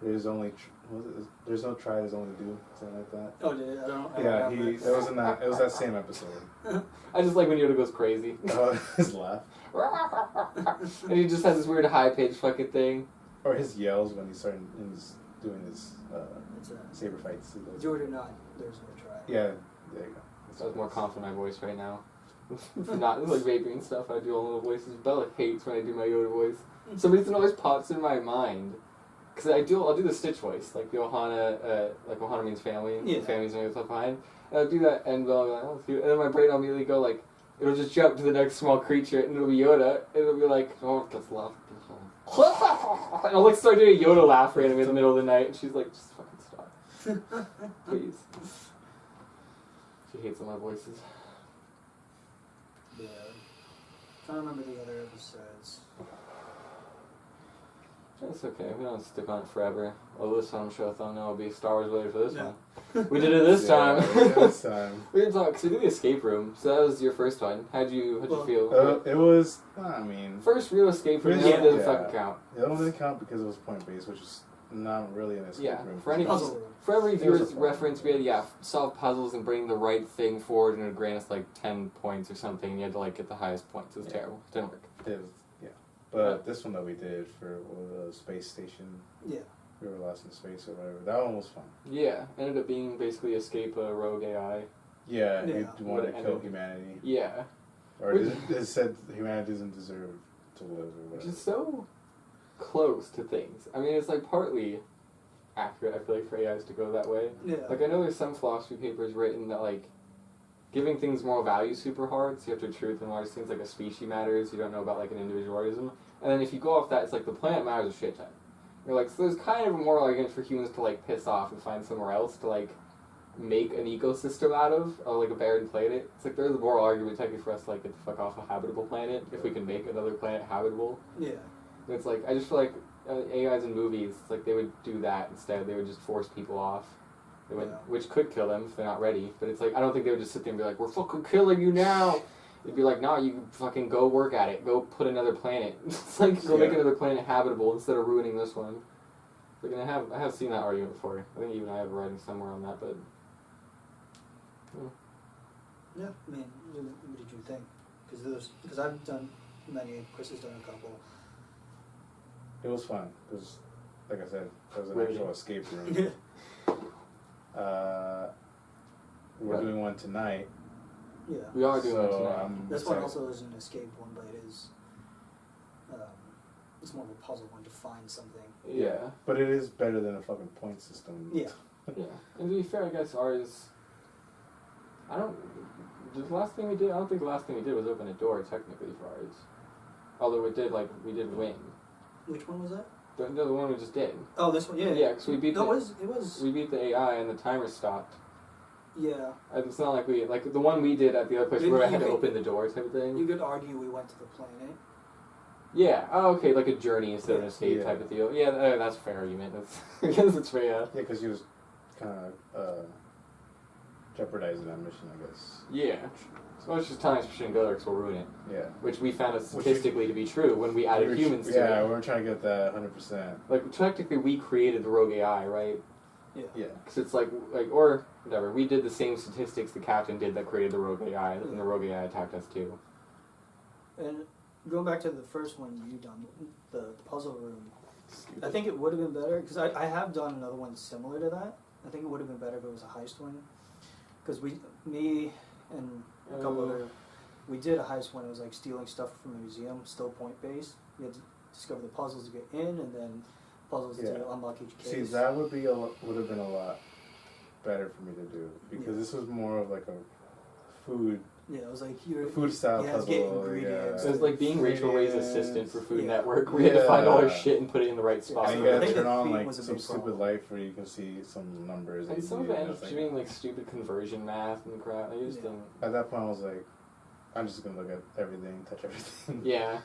"There's only there's no try, there's only do," something like that. Oh, did it? I don't. Yeah, that was in that. It was that same episode. I just like when Yoda goes crazy. His laugh And he just has this weird high pitched fucking thing. or his yells when he's doing his It's saber fights. George or not, there's no try. Yeah, there you go. I was more confident in my voice right now. Not like vaping and stuff. I do all little voices. Bella hates when I do my Yoda voice. Some reason it always pops in my mind. Because I'll do the Stitch voice, like the Ohana, like Ohana means family, Yeah. and family's name is left behind. And I'll do that, and Bella will be like, oh, it's cute. And then my brain will immediately go like, it'll just jump to the next small creature, and it'll be Yoda, and it'll be like, oh, that's love. And I'll like start doing a Yoda laugh randomly in the middle of the night, and she's like, just fucking stop. Please. She hates all my voices. Yeah. Trying to remember the other episodes. It's okay, we don't stick on it forever. Well, this time I'm sure Thumbnail will be Star Wars related for this Yeah. one. We did it this time. This time. We didn't talk, because we did the escape room, so that was your first one. How'd you feel? It was. I mean, First real escape room, Yeah. that doesn't fucking count. it only didn't count because it was point based, which is not really an escape Yeah, room. for any Puzzle. for every It was a viewer's fun reference, we one. had solve puzzles and bring the right thing forward, and it would grant us like 10 points or something. And you had to like get the highest points. It was terrible. It didn't work. It was, yeah. But this one that we did for the space station, Yeah. we were lost in space or whatever. That one was fun. Yeah, ended up being basically escape a rogue AI. Yeah, Yeah. he wanted to What kill ended- humanity, Yeah, or Which- it said humanity doesn't deserve to live or which whatever. is so close to things. I mean, it's like partly accurate. I feel like for AIs to go that way. Yeah. Like I know there's some philosophy papers written that like giving things moral value is super hard, so you have to truth and large things like a species matters. You don't know about like an individualism, and then if you go off that, it's like the planet matters a shit ton. You're like, so there's kind of a moral argument for humans to like piss off and find somewhere else to like make an ecosystem out of, or like a barren planet. It's like there's a moral argument technically for us to like get the fuck off a habitable planet if we can make another planet habitable. Yeah. And it's like I just feel like AIs in movies, it's like they would do that instead. They would just force people off. They wouldn't, Yeah. which could kill them if they're not ready. But it's like, I don't think they would just sit there and be like, we're fucking killing you now. It'd be like, nah, you fucking go work at it. Go put another planet. It's like, go make another planet habitable instead of ruining this one. Like, and I have seen that argument before. I think even I have writing somewhere on that, but... Yeah, I mean, what did you think? Because I've done many, Chris has done a couple. It was fun. It was, like I said, it was an actual escape room. We're doing one tonight. Yeah. We are doing one tonight. This one also is an escape one, but it is... it's more of a puzzle one to find something. Yeah. But it is better than a fucking point system. Yeah. Yeah. And to be fair, I guess ours... I don't think the last thing we did was open a door, technically, for ours. Although we did win. Which one was that? The one we just did. Oh, this one, yeah. Yeah, because we beat it was... We beat the AI and the timer stopped. Yeah. It's not like the one we did at the other place where I had to open the door type of thing. You could argue we went to the planet. Yeah. Oh, okay, like a journey instead of an escape type of deal. Yeah, that's a fair argument. I guess it's fair, yeah. Yeah, because he was kind of jeopardizing that mission, I guess. Yeah. So it's just telling us we shouldn't go there because we'll ruin it. Yeah. Which we found statistically to be true when we added humans to it. Yeah, we were trying to get that 100%. Like, technically we created the rogue AI, right? Yeah. Yeah. Because it's like, or whatever, we did the same statistics the captain did that created the rogue AI, and the rogue AI attacked us too. And going back to the first one you done, the puzzle room, I think it would have been better, because I have done another one similar to that. I think it would have been better if it was a heist one. Because me and a couple other, we did a heist one. It was like stealing stuff from a museum, still point based. You had to discover the puzzles to get in, and then puzzles to unlock each case. See, that would have been a lot better for me to do, because this was more of like a food. Yeah, it was like your food style puzzle. Get ingredients. So it's like being Rachel Ray's assistant for Food Network. We had to find all her shit and put it in the right spot. And you gotta turn on like some stupid light where you can see some numbers. And some of it ended up doing like stupid conversion math and crap. I just didn't. At that point, I was like, I'm just gonna look at everything, touch everything. Yeah.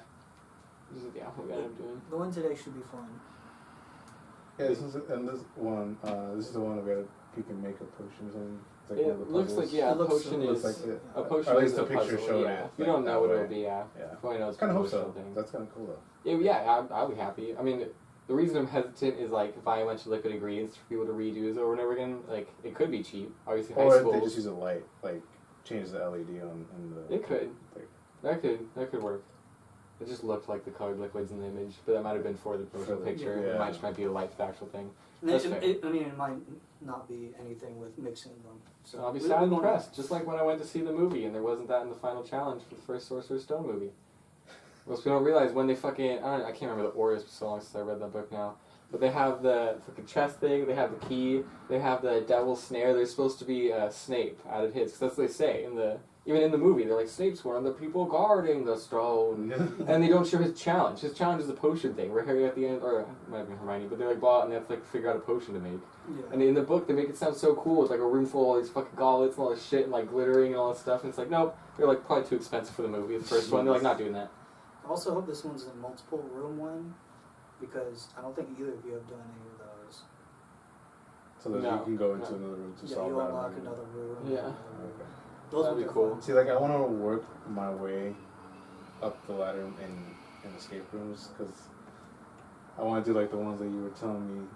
Yeah, what we ended up doing. The one today should be fun. Yeah, this is the one that we gotta you can make a potion or something. It's like it looks like a potion is like a potion. At least is the a picture puzzle, showed yeah. it. We don't know what it'll be. Yeah. I kind of hope so. That's kind of cool though. Yeah, I'll be happy. I mean, the reason I'm hesitant is like buying a bunch of liquid ingredients for people to redo over and over again. Like it could be cheap. Obviously, high school. Or they just use a light, like change the LED on the. It could. Like, that could work. It just looked like the colored liquids in the image, but that might have been for the profile picture. Yeah. It might just be a light factual thing. It might not be anything with mixing them. So I'll be sad and depressed, just like when I went to see the movie and there wasn't that in the final challenge for the first Sorcerer's Stone movie. Most people don't realize when they fucking, I can't remember the order, it's so long since I read that book now, but they have the fucking chest thing, they have the key, they have the devil's snare. There's supposed to be Snape added his, because that's what they say even in the movie. They're like, Snape's one of the people guarding the stone. And they don't show his challenge. His challenge is a potion thing, where Harry at the end, or it might have been Hermione, but they're like bought and they have to like figure out a potion to make. Yeah. And in the book, they make it sound so cool. It's like a room full of all these fucking gauntlets and all this shit and like glittering and all this stuff. And it's like, nope, they're like probably too expensive for the movie. The first one, they're like not doing that. I also hope this one's a multiple room one, because I don't think either of you have done any of those. So that you can go into another room to solve that. Yeah, you unlock another room. Yeah. Okay. Those That'd would be cool. Fun. See, like I want to work my way up the ladder in escape rooms, because I want to do like the ones that you were telling me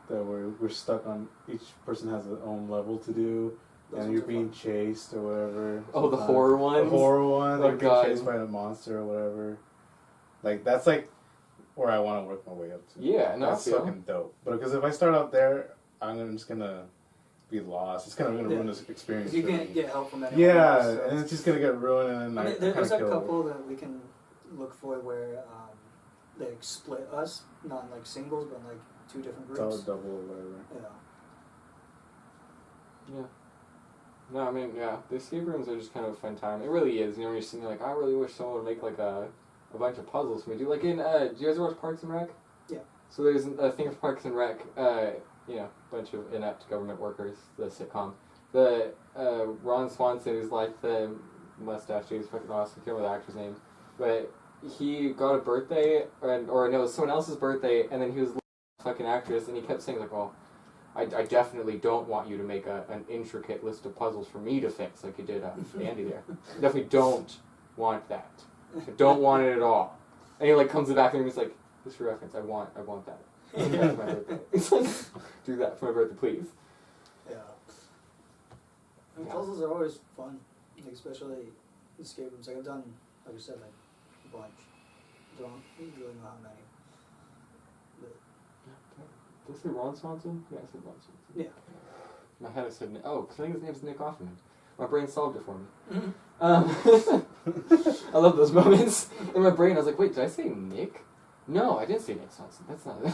that we're stuck on. Each person has their own level to do, and you're being chased or whatever. Oh, the horror ones. The horror one. Oh, like being chased by a monster or whatever. Like that's like where I want to work my way up to. Yeah, no, that's fucking dope. But because if I start out there, I'm just gonna be lost. It's kind of going to ruin this experience. You can't get help from anyone else, so and it's just going to get ruined. And there's a couple that we can look for where they split us, not in like singles, but in like two different groups. Double or whatever. Yeah. No, I mean, the escape rooms are just kind of a fun time. It really is. You know, when you're sitting there like, I really wish someone would make like a bunch of puzzles for me. Do like in, do you guys watch Parks and Rec? Yeah. So there's a thing of Parks and Rec, bunch of inept government workers, the sitcom. The Ron Swanson, who's like the mustache dude, he's fucking awesome. I can't remember the actor's name, but he got a birthday, or no, it was someone else's birthday, and then he was a fucking actress, and he kept saying like, "Oh, I definitely don't want you to make an intricate list of puzzles for me to fix like you did Andy there. I definitely don't want that. I don't want it at all. And he like comes to the back and he's like, just for reference, I want that. That's my birthday. It's like, do that for my birthday, please. Yeah. And puzzles are always fun, like especially escape rooms. Like I've done, like I said, like a bunch. Don't really know how many. But Did I say Ron Swanson? Yeah, I said Ron Swanson. yeah. My head said Nick. Oh, because I think his name's Nick Offerman. My brain solved it for me. I love those moments. In my brain, I was like, wait, did I say Nick? No, I didn't say Nick Swanson. That's not it.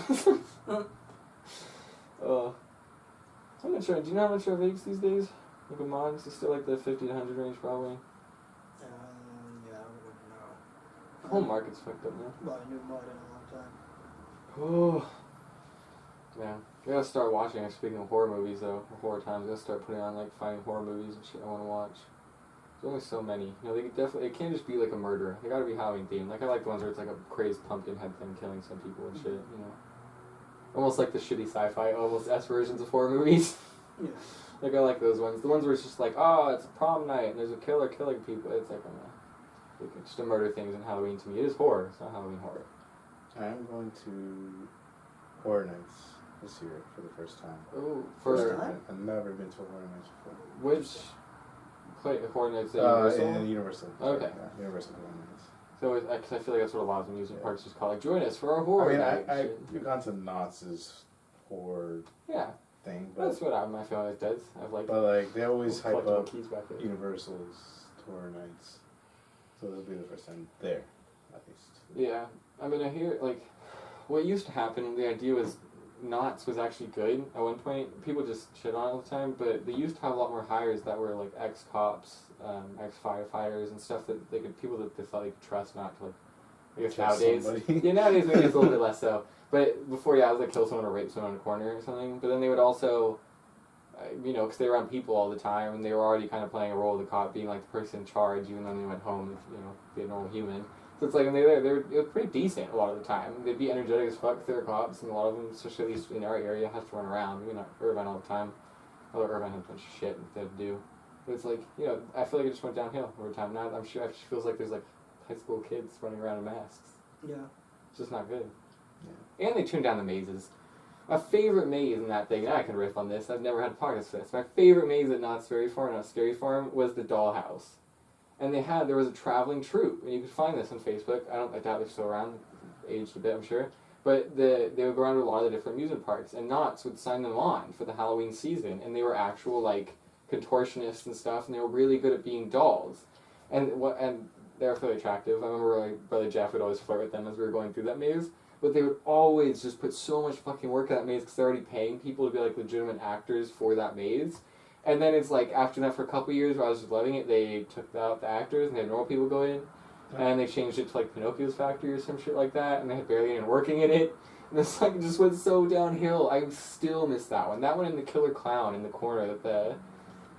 I'm not sure. Do you know how much are Vegas these days? Like a mod? Is it still like the 50 to 100 range, probably? Yeah, I wouldn't know. The whole market's fucked up now. Bought a new mod in a long time. Oh. Yeah. I gotta start watching, speaking of horror movies though, or horror times, I gotta start putting on like finding horror movies and shit I wanna watch. There's only so many. You know, they could definitely, it can't just be like a murder. They gotta be Halloween themed. Like I like the ones where it's like a crazed pumpkin head thing killing some people and shit, you know. Almost like the shitty sci-fi, almost S versions of horror movies. Yeah. Like I like those ones. The ones where it's just like, oh, it's a prom night and there's a killer killing people. It's like, it's just a murder thing isn't Halloween to me. It is horror. It's not Halloween horror. I'm going to Horror Nights this year for the first time. Oh, First time? I've never been to a Horror Nights before. Which Horror Nights at Universal? In Universal. Okay. Yeah, Universal Horror Nights. So, because I feel like that's what a lot of amusement parks just call, like, join us for our horror night. I've gone to Knott's horror thing, but that's what my family does. but like they always hype up keys back there. Universal's Horror Nights, so this will be the first time there, at least. Yeah, I mean, I hear like what used to happen. The idea was Knott's was actually good at one point. People just shit on it all the time, but they used to have a lot more hires that were like ex-cops, ex-firefighters, and stuff that people that they felt they could trust, not to like. I guess Trust nowadays, somebody. yeah, nowadays maybe it's a little bit less so. But before, I was like kill someone or rape someone in a corner or something. But then they would also, because they were around people all the time, and they were already kind of playing a role of the cop, being like the person in charge, even though they went home, be a normal human. So it's like when they were pretty decent a lot of the time. They'd be energetic as fuck. They're cops, and a lot of them, especially at least in our area, have to run around. Maybe not Irvine all the time. Although Irvine has a bunch of shit they have to do. But it's like, I feel like it just went downhill over time. Now I'm sure it just feels like there's like high school kids running around in masks. Yeah. It's just not good. Yeah. And they tuned down the mazes. My favorite maze in that thing, and I can riff on this, I've never had a podcast for this. My favorite maze at Knott's Scary Farm was the dollhouse. And there was a traveling troupe, and you could find this on Facebook. I doubt they're still around, aged a bit, I'm sure. But they would go around to a lot of the different amusement parks, and Knott's would sign them on for the Halloween season, and they were actual, like, contortionists and stuff, and they were really good at being dolls. And they were fairly attractive. I remember my brother Jeff would always flirt with them as we were going through that maze. But they would always just put so much fucking work in that maze because they're already paying people to be like legitimate actors for that maze. And then it's like after that for a couple years where I was just loving it, they took out the actors and they had normal people go in. And they changed it to like Pinocchio's Factory or some shit like that. And they had barely anyone working in it. And it's like it just went so downhill. I still miss that one. That one and the Killer Clown in the corner that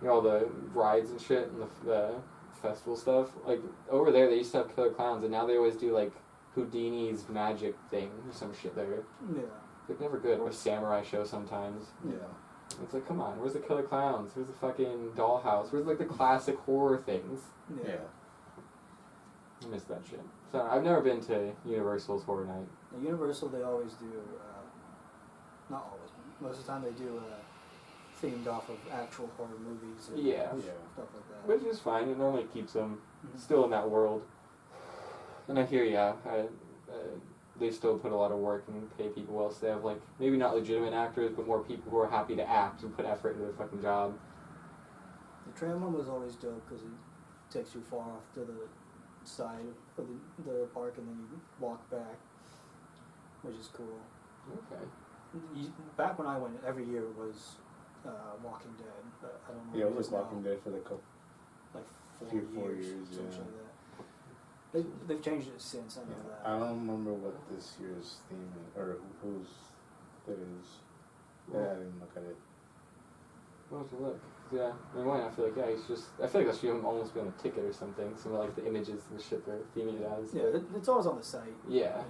all the rides and shit and the festival stuff. Like over there they used to have Killer Clowns and now they always do like Houdini's magic thing or some shit there. Yeah. They're never good. Or a samurai show sometimes. Yeah. It's like, come on, where's the Killer Clowns? Where's the fucking dollhouse? Where's like the classic horror things? Yeah. I miss that shit. So I've never been to Universal's Horror Night. At Universal they always do, not always, most of the time they do themed off of actual horror movies and stuff like that. Which is fine. It normally keeps them still in that world. And I hear, they still put a lot of work and pay people well, so they have, like, maybe not legitimate actors, but more people who are happy to act and put effort into their fucking job. The tram one was always dope because it takes you far off to the side of the park and then you walk back, which is cool. Okay. Back when I went, every year was Walking Dead, but I don't know. Yeah, it was Walking Dead for the like 4 years, something yeah. like that. They've changed it since, I know that. I don't remember what this year's theme is, or whose it is. Yeah, I didn't look at it. We'll have to look. Yeah, I mean, I feel like, I feel like that should almost be on a ticket or something. Some of, like, the images and the shit they're theming it as. Yeah, it's always on the site. Yeah.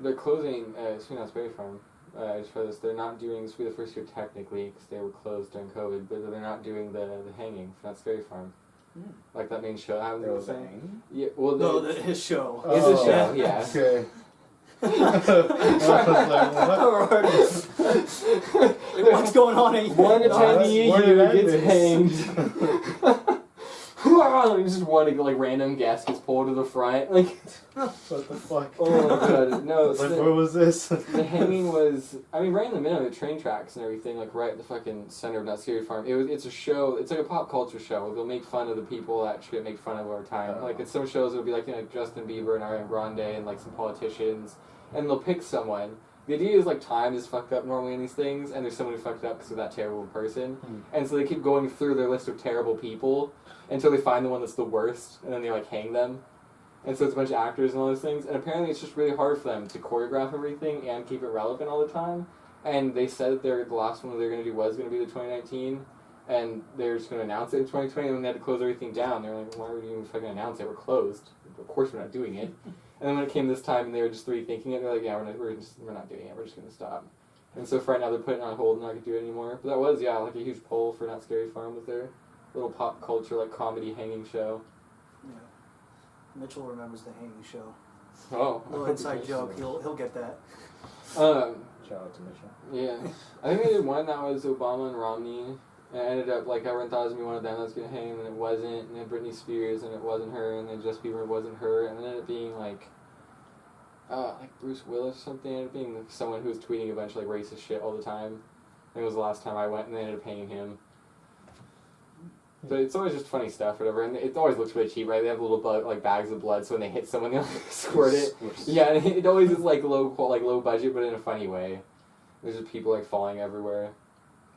They're closing Sweet Berry Farm As far as they're not doing, this will be the first year technically, because they were closed during COVID, but they're not doing the hanging for Not Scary Farm. Like that main show. I was saying. Yeah, well, his show. It's a show, yeah. Okay. What's going on in here? One attendee gets hanged. Just one like random guest gets pulled to the front. Like, what the fuck? Oh my god, no. Like, where was this? The hanging was, I mean, right in the middle of the train tracks and everything, like right at the fucking center of Not Scary Farm. It's a show. It's like a pop culture show. They'll make fun of the people that should make fun of our time. Like in some shows, it'll be like Justin Bieber and Ariana Grande and like some politicians, and they'll pick someone. The idea is like time is fucked up normally in these things, and there's someone who fucked up because of that terrible person, and so they keep going through their list of terrible people until they find the one that's the worst, and then they like hang them. And so it's a bunch of actors and all those things, and apparently it's just really hard for them to choreograph everything and keep it relevant all the time. And they said that the last one they're going to do was going to be the 2019, and they're just going to announce it in 2020, and then they had to close everything down. They're like, why would you even fucking announce it? We're closed. Of course we're not doing it. And then when it came this time and they were just rethinking it, they're like, yeah, we're not doing it. We're just going to stop. And so for right now they're putting it on hold and not going to do it anymore. But that was, yeah, like a huge poll for Not Scary Farm with their little pop culture, like comedy hanging show. Yeah. Mitchell remembers the hanging show. Oh. Little inside joke. He'll get that. Shout out to Mitchell. Yeah. I think they did one that was Obama and Romney. And it ended up, like, everyone thought it was going to be one of them that was going to hang, and it wasn't. And then Britney Spears, and it wasn't her. And then Justin Bieber, it wasn't her. And then it ended up being, like Bruce Willis or something. It ended up being someone who was tweeting a bunch of, like, racist shit all the time. I think it was the last time I went, and they ended up hanging him. But it's always just funny stuff, whatever. And it always looks really cheap, right? They have little bags of blood, so when they hit someone, they'll squirt it. Yeah, and it always is, like, low budget, but in a funny way. There's just people, like, falling everywhere.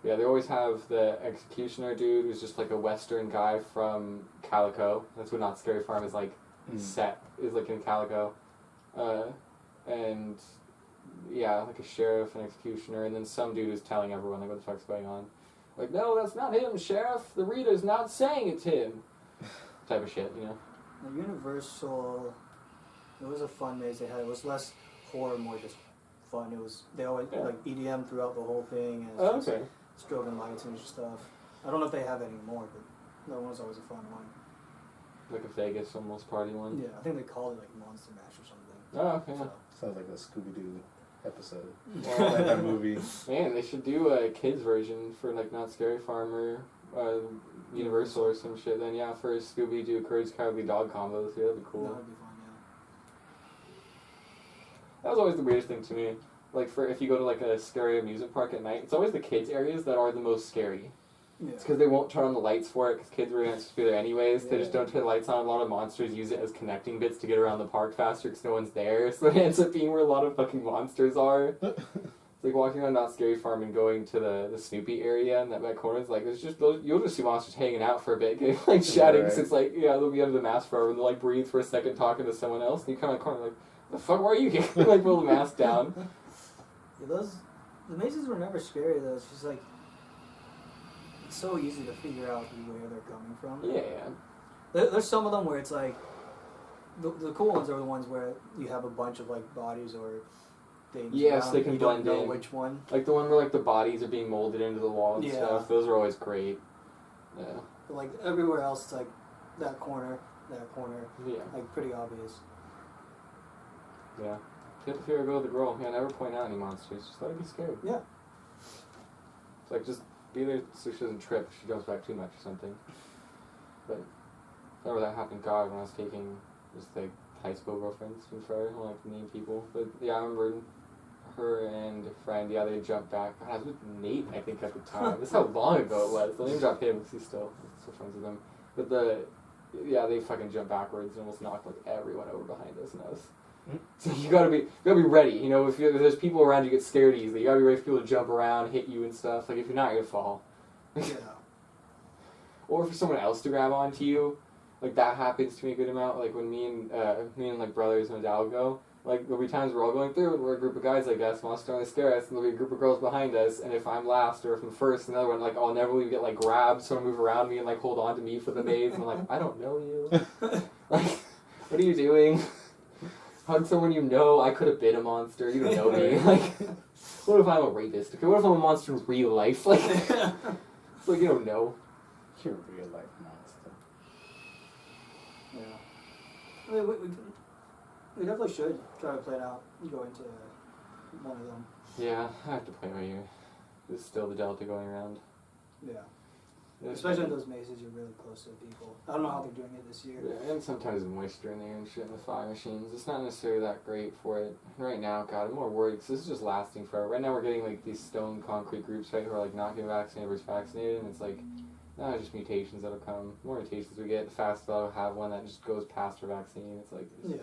Yeah, they always have the executioner dude who's just like a Western guy from Calico. That's what Not Scary Farm is like. Set is like in Calico, and yeah, like a sheriff and executioner, and then some dude who's telling everyone like what the fuck's going on. Like, no, that's not him, sheriff. The reader's not saying it's him. Type of shit, you know. The Universal, it was a fun maze they had. It was less horror, more just fun. They always like EDM throughout the whole thing. And okay. Strobe lights and stuff. I don't know if they have it anymore, but that one was always a fun one. Like a Vegas almost party one? Yeah, I think they called it like Monster Mash or something. Oh, okay. So. Sounds like a Scooby-Doo episode. Well, that movie. Man, they should do a kids version for like Not Scary Farm or Universal or some shit. Then yeah, for Scooby-Doo Courage Cowardly Dog combos. Yeah, that'd be cool. That would be fun, yeah. That was always the weirdest thing to me. Like, for if you go to, like, a scary amusement park at night, it's always the kids' areas that are the most scary. Yeah. It's because they won't turn on the lights for it, because kids were going to be there anyways. Yeah. They just don't turn the lights on. A lot of monsters use it as connecting bits to get around the park faster, because no one's there. So it ends up being where a lot of fucking monsters are. It's like walking around Not Scary Farm and going to the Snoopy area in that back corner. It's like, there's just you'll just see monsters hanging out for a bit, getting, like, chatting. Right. So it's like, yeah, they'll be under the mask forever, and they'll, like, breathe for a second talking to someone else, and you come out of the corner, like, the fuck, why are you here? Like, pull the mask down. Yeah, the mazes were never scary though. It's just like it's so easy to figure out where they're coming from. Yeah. There's some of them where it's like the cool ones are the ones where you have a bunch of like bodies or things. Yes, they can you blend don't know in. which one. Like the one where like the bodies are being molded into the wall and stuff. Those are always great. Yeah. But like everywhere else, it's like that corner. Yeah. Like pretty obvious. Yeah. Tip if you ever go with a girl, yeah, never point out any monsters. Just let her be scared. Yeah. It's like, just be there so she doesn't trip if she jumps back too much or something. But I remember that happened, God, when I was taking just like high school girlfriends from Friday. I don't like to name people. But yeah, I remember her and a friend, yeah, they jumped back. God, I was with Nate, I think, at the time. This is how long ago it was. They'll name drop him because he's still friends with him. But they fucking jumped backwards and almost knocked like everyone over behind us and us. So you gotta be ready. You know, if there's people around you get scared easily, you gotta be ready for people to jump around, hit you and stuff. Like if you're not, you're gonna fall. Yeah. Or for someone else to grab onto you, like that happens to me a good amount. Like when me and like brothers and my dad will go, like there'll be times we're all going through and we're a group of guys, I guess, wants to scare us, and there'll be a group of girls behind us, and if I'm last or if I'm first, another one, like I'll never really get like grabbed, someone move around me and like hold on to me for the maze, and I'm like, I don't know you. Like, what are you doing? Hug someone you know. I could have been a monster. You don't know me. Like, What if I'm a rapist? Okay, what if I'm a monster in real life? Like, it's like you don't know. You're a real life monster. Yeah. I mean, we definitely should try to plan out and go into one of them. Yeah, I have to play by ear. There's still the Delta going around. Yeah. Especially in those mazes, you're really close to the people. I don't know how they're doing it this year. Yeah, and sometimes the moisture in there and shit in the fog machines. It's not necessarily that great for it. Right now, God, I'm more worried because this is just lasting forever. Right now we're getting like these stone concrete groups, right, who are like not getting vaccinated versus vaccinated, and it's like, no, it's just mutations that'll come. The more mutations we get, the faster they'll have one that just goes past our vaccine. It's like, Yeah.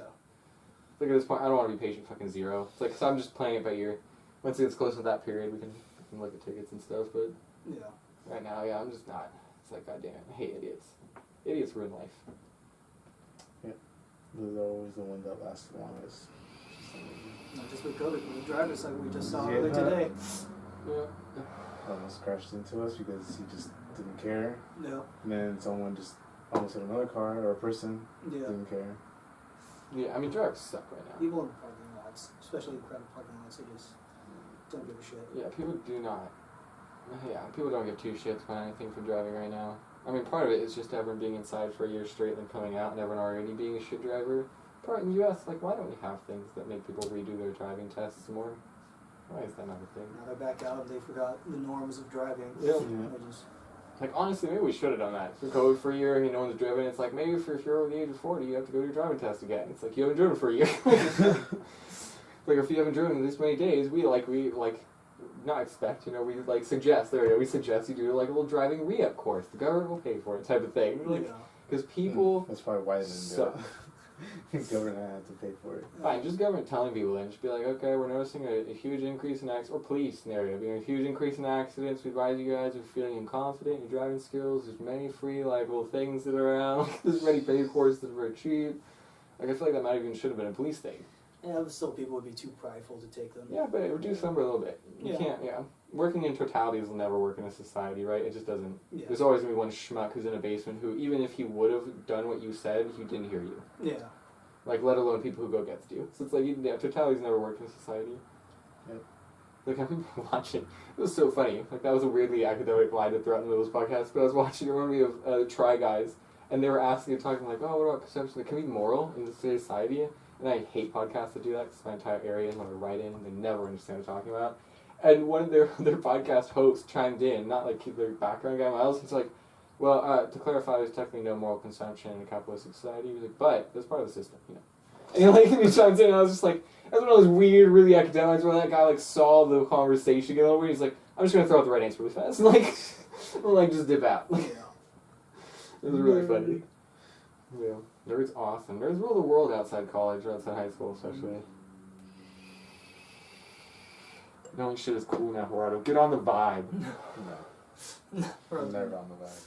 Like at this point, I don't want to be patient fucking zero. It's like, so I'm just playing it by ear. Once it gets close to that period, we can look at tickets and stuff, but Yeah. right now, yeah, I'm just not. It's like, goddamn, I hate idiots. Idiots ruin life. Those are always the ones that last the longest. Not just with COVID, with the drivers like we just saw Yeah. earlier today. Yeah. Almost crashed into us because he just didn't care. Yeah. And then someone just almost hit another car or a person Yeah. didn't care. Yeah, I mean, drivers suck right now. People in the parking lots, especially crowded parking lots, they just don't give a shit. Yeah, people do not. Yeah, people don't give two shits about anything for driving right now. I mean, part of it is just everyone being inside for a year straight and then coming out and everyone already being a shit driver. Part in the U.S., like, why don't we have things that make people redo their driving tests more? Why is that not a thing? Now they're back out and they forgot the norms of driving. Yeah. They just, Like, honestly, maybe we should have done that. For COVID for a year, no one's driven. It's like, maybe if you're over the age of 40, you have to go to your driving test again. It's like, you haven't driven for a year. Like, if you haven't driven this many days, we not expect, we suggest, we suggest you do like a little driving re-up course. The government will pay for it type of thing. Like, because people That's probably why they didn't do it. The government had to pay for it. Fine, just government telling people and just be like, okay, we're noticing a huge increase in accidents, or police scenario, being a huge increase in accidents. We advise you guys are feeling inconfident in your driving skills. There's many free, reliable things that are around. There's many paid courses that are very cheap. Like, I feel like that might even should have been a police thing. yeah, but still people would be too prideful to take them. Yeah, but it reduces the number a little bit. You Yeah. can't, Working in totalities will never work in a society, right? It just doesn't. Yeah. There's always going to be one schmuck who's in a basement who, even if he would have done what you said, he didn't hear you. Yeah. Like, let alone people who go against you. So it's like, totalities never work in society. Yep. Like, I remember watching, it was so funny. Like, that was a weirdly academic line to throw out in the middle of this podcast, but I was watching a movie of Try Guys, and they were asking and talking, like, oh, what about perception? Like, can we be moral in this society? And I hate podcasts that do that, because my entire area, when I write in, they never understand what I'm talking about. And one of their podcast hosts chimed in, not like their background guy, Miles, he's like, well, to clarify, there's technically no moral consumption in a capitalistic society. He was like, but that's part of the system, And he chimes in, and I was just like, that's one of those weird, really academics where that guy saw the conversation get over. He's like, I'm just gonna throw out the right answer really fast, and just dip out. It was really funny. Yeah, nerd's awesome. Nerds rule the world outside college or outside high school, especially. Knowing shit is cool now, Gerardo. Get on the vibe. No. I'm never on the vibe.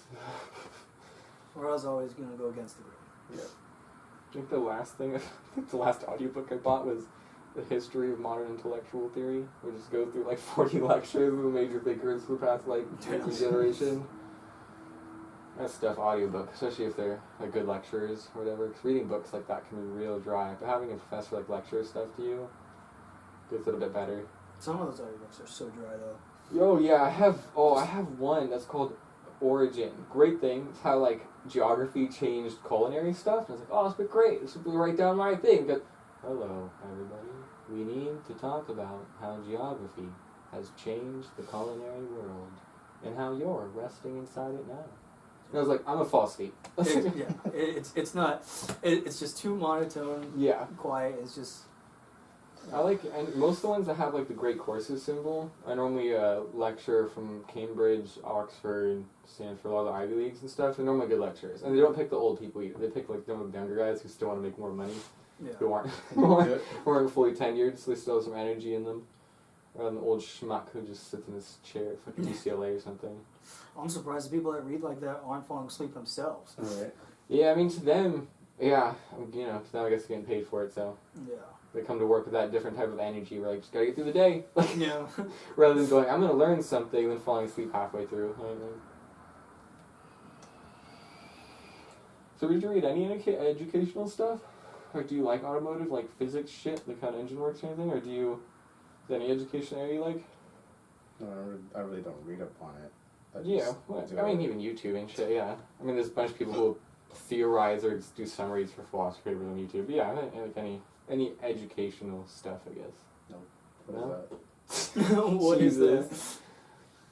Or I was always going to go against the grain. Yeah. I think the last audiobook I bought was The History of Modern Intellectual Theory, which just goes through 40 lectures of the major thinkers for the past generation. That stuff, audiobook, especially if they're good lectures or whatever, because reading books like that can be real dry, but having a professor lecture stuff to you gets it a bit better. Some of those audiobooks are so dry though. Oh yeah, I have one that's called Origin. Great thing. It's how geography changed culinary stuff. And I was like, oh, it's been great. This will be right down my thing. But hello, everybody. We need to talk about how geography has changed the culinary world and how you're resting inside it now. And I was like, I'm gonna fall asleep. It's not. It's just too monotone. Yeah. Quiet. It's just. And most of the ones that have the great courses symbol are normally a lecturer from Cambridge, Oxford, Stanford, all the Ivy Leagues and stuff. They're normally good lecturers. And they don't pick the old people either. They pick the younger guys who still want to make more money. Yeah. Who aren't fully tenured, so they still have some energy in them. Rather than the old schmuck who just sits in his chair at fucking UCLA or something. I'm surprised the people that read like that aren't falling asleep themselves. Right. Yeah, I mean, to them, yeah, now I guess they're getting paid for it, so. Yeah. They come to work with that different type of energy. We're just gotta get through the day. Yeah. Rather than going, I'm gonna learn something, and then falling asleep halfway through. So did you read any educational stuff? Or do you like automotive, physics shit, how an engine works or anything? Or do you Any education area you like? No, I really don't read up on it. I mean, even YouTube and shit, yeah. I mean, there's a bunch of people who theorize or do summaries for philosophy papers on YouTube. But yeah, like any educational stuff, I guess. No. What is that?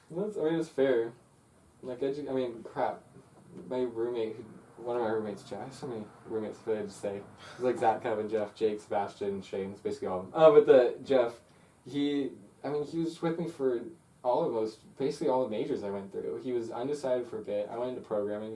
What is that? I mean, it's fair. Like, crap. My roommate, one of my roommates, Jeff, I have so many roommates that I just say. It's like Zach, Kevin, Jeff, Jake, Sebastian, Shane. It's basically all of them. But Jeff, he was with me for basically all the majors I went through. He was undecided for a bit. I went into programming,